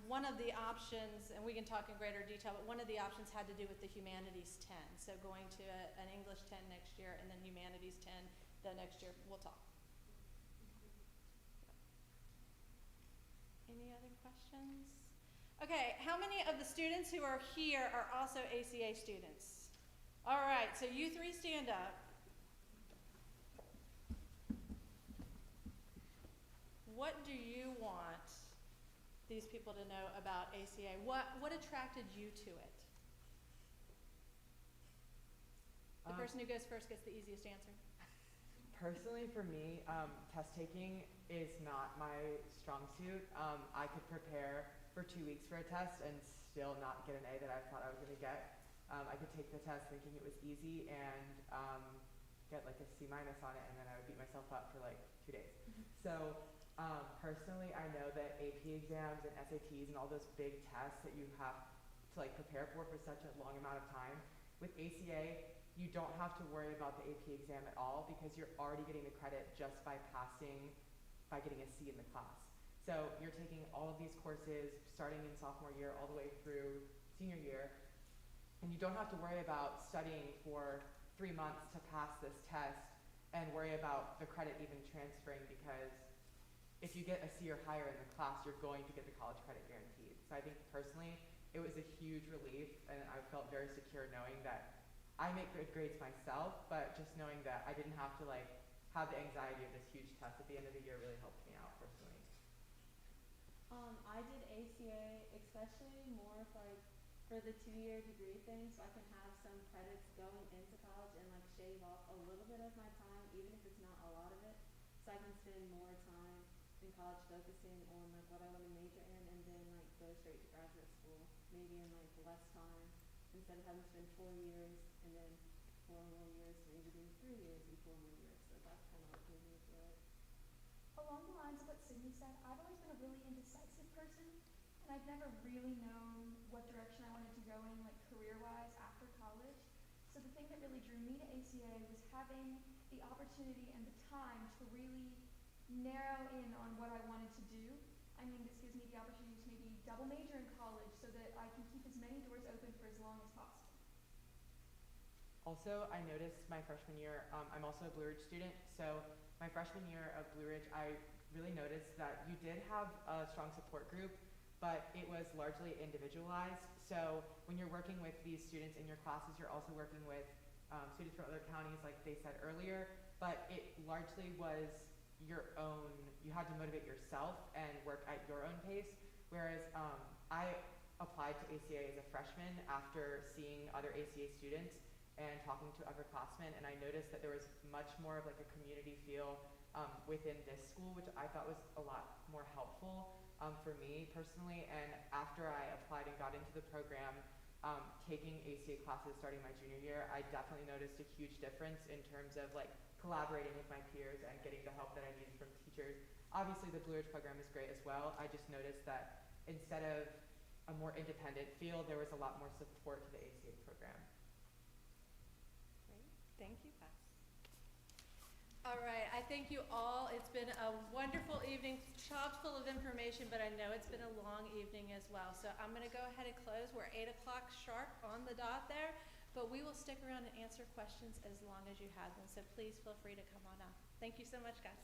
One of the options, and we can talk in greater detail, but one of the options had to do with the Humanities 10. So going to an English 10 next year and then Humanities 10 the next year. We'll talk. Any other questions? Okay, how many of the students who are here are also ACA students? All right, so you 3 stand up. What do you want these people to know about ACA? What attracted you to it? The person who goes first gets the easiest answer. Personally, for me, test taking is not my strong suit. I could prepare for 2 weeks for a test and still not get an A that I thought I was going to get. I could take the test thinking it was easy and get like a C- on it, and then I would beat myself up for like 2 days. So personally, I know that AP exams and SATs and all those big tests that you have to like prepare for such a long amount of time. With ACA, you don't have to worry about the AP exam at all because you're already getting the credit just by getting a C in the class. So you're taking all of these courses starting in sophomore year all the way through senior year, and you don't have to worry about studying for 3 months to pass this test and worry about the credit even transferring, because if you get a C or higher in the class, you're going to get the college credit guaranteed. So I think personally, it was a huge relief, and I felt very secure knowing that I make good grades myself, but just knowing that I didn't have to like have the anxiety of this huge test at the end of the year really helped me out personally. I did ACA especially more for the 2-year degree thing, so I can have some credits going into college and like shave off a little bit of my time, even if it's not a lot of it, so I can spend more time in college focusing on like what I want to major in, and then like go straight to graduate school, maybe in like less time, instead of having to spend 4 years and then 4 more years, maybe do 3 years and 4 more years. So that's kind of what we move through it. Along the lines of what Sydney said, I've always been a really indecisive person, and I've never really known what direction I wanted to go in, like career-wise, after college. So the thing that really drew me to ACA was having the opportunity and the time to really narrow in on what I wanted to do. I mean, this gives me the opportunity to maybe double major in college so that I can keep as many doors open for as long as possible. Also, I noticed my freshman year, I'm also a Blue Ridge student, so my freshman year of Blue Ridge, I really noticed that you did have a strong support group, but it was largely individualized. So when you're working with these students in your classes, you're also working with students from other counties, like they said earlier, but it largely was your own, you had to motivate yourself and work at your own pace, whereas I applied to ACA as a freshman after seeing other ACA students and talking to upperclassmen, and I noticed that there was much more of like a community feel within this school, which I thought was a lot more helpful for me personally. And after I applied and got into the program, taking ACA classes starting my junior year, I definitely noticed a huge difference in terms of like collaborating with my peers and getting the help that I needed from teachers. Obviously the Blue Ridge program is great as well. I just noticed that instead of a more independent feel, there was a lot more support to the ACA program. Great, thank you, Beth. All right, I thank you all. It's been a wonderful evening, chock full of information, but I know it's been a long evening as well. So I'm gonna go ahead and close. We're 8 o'clock sharp on the dot there, but we will stick around and answer questions as long as you have them. So please feel free to come on up. Thank you so much, guys.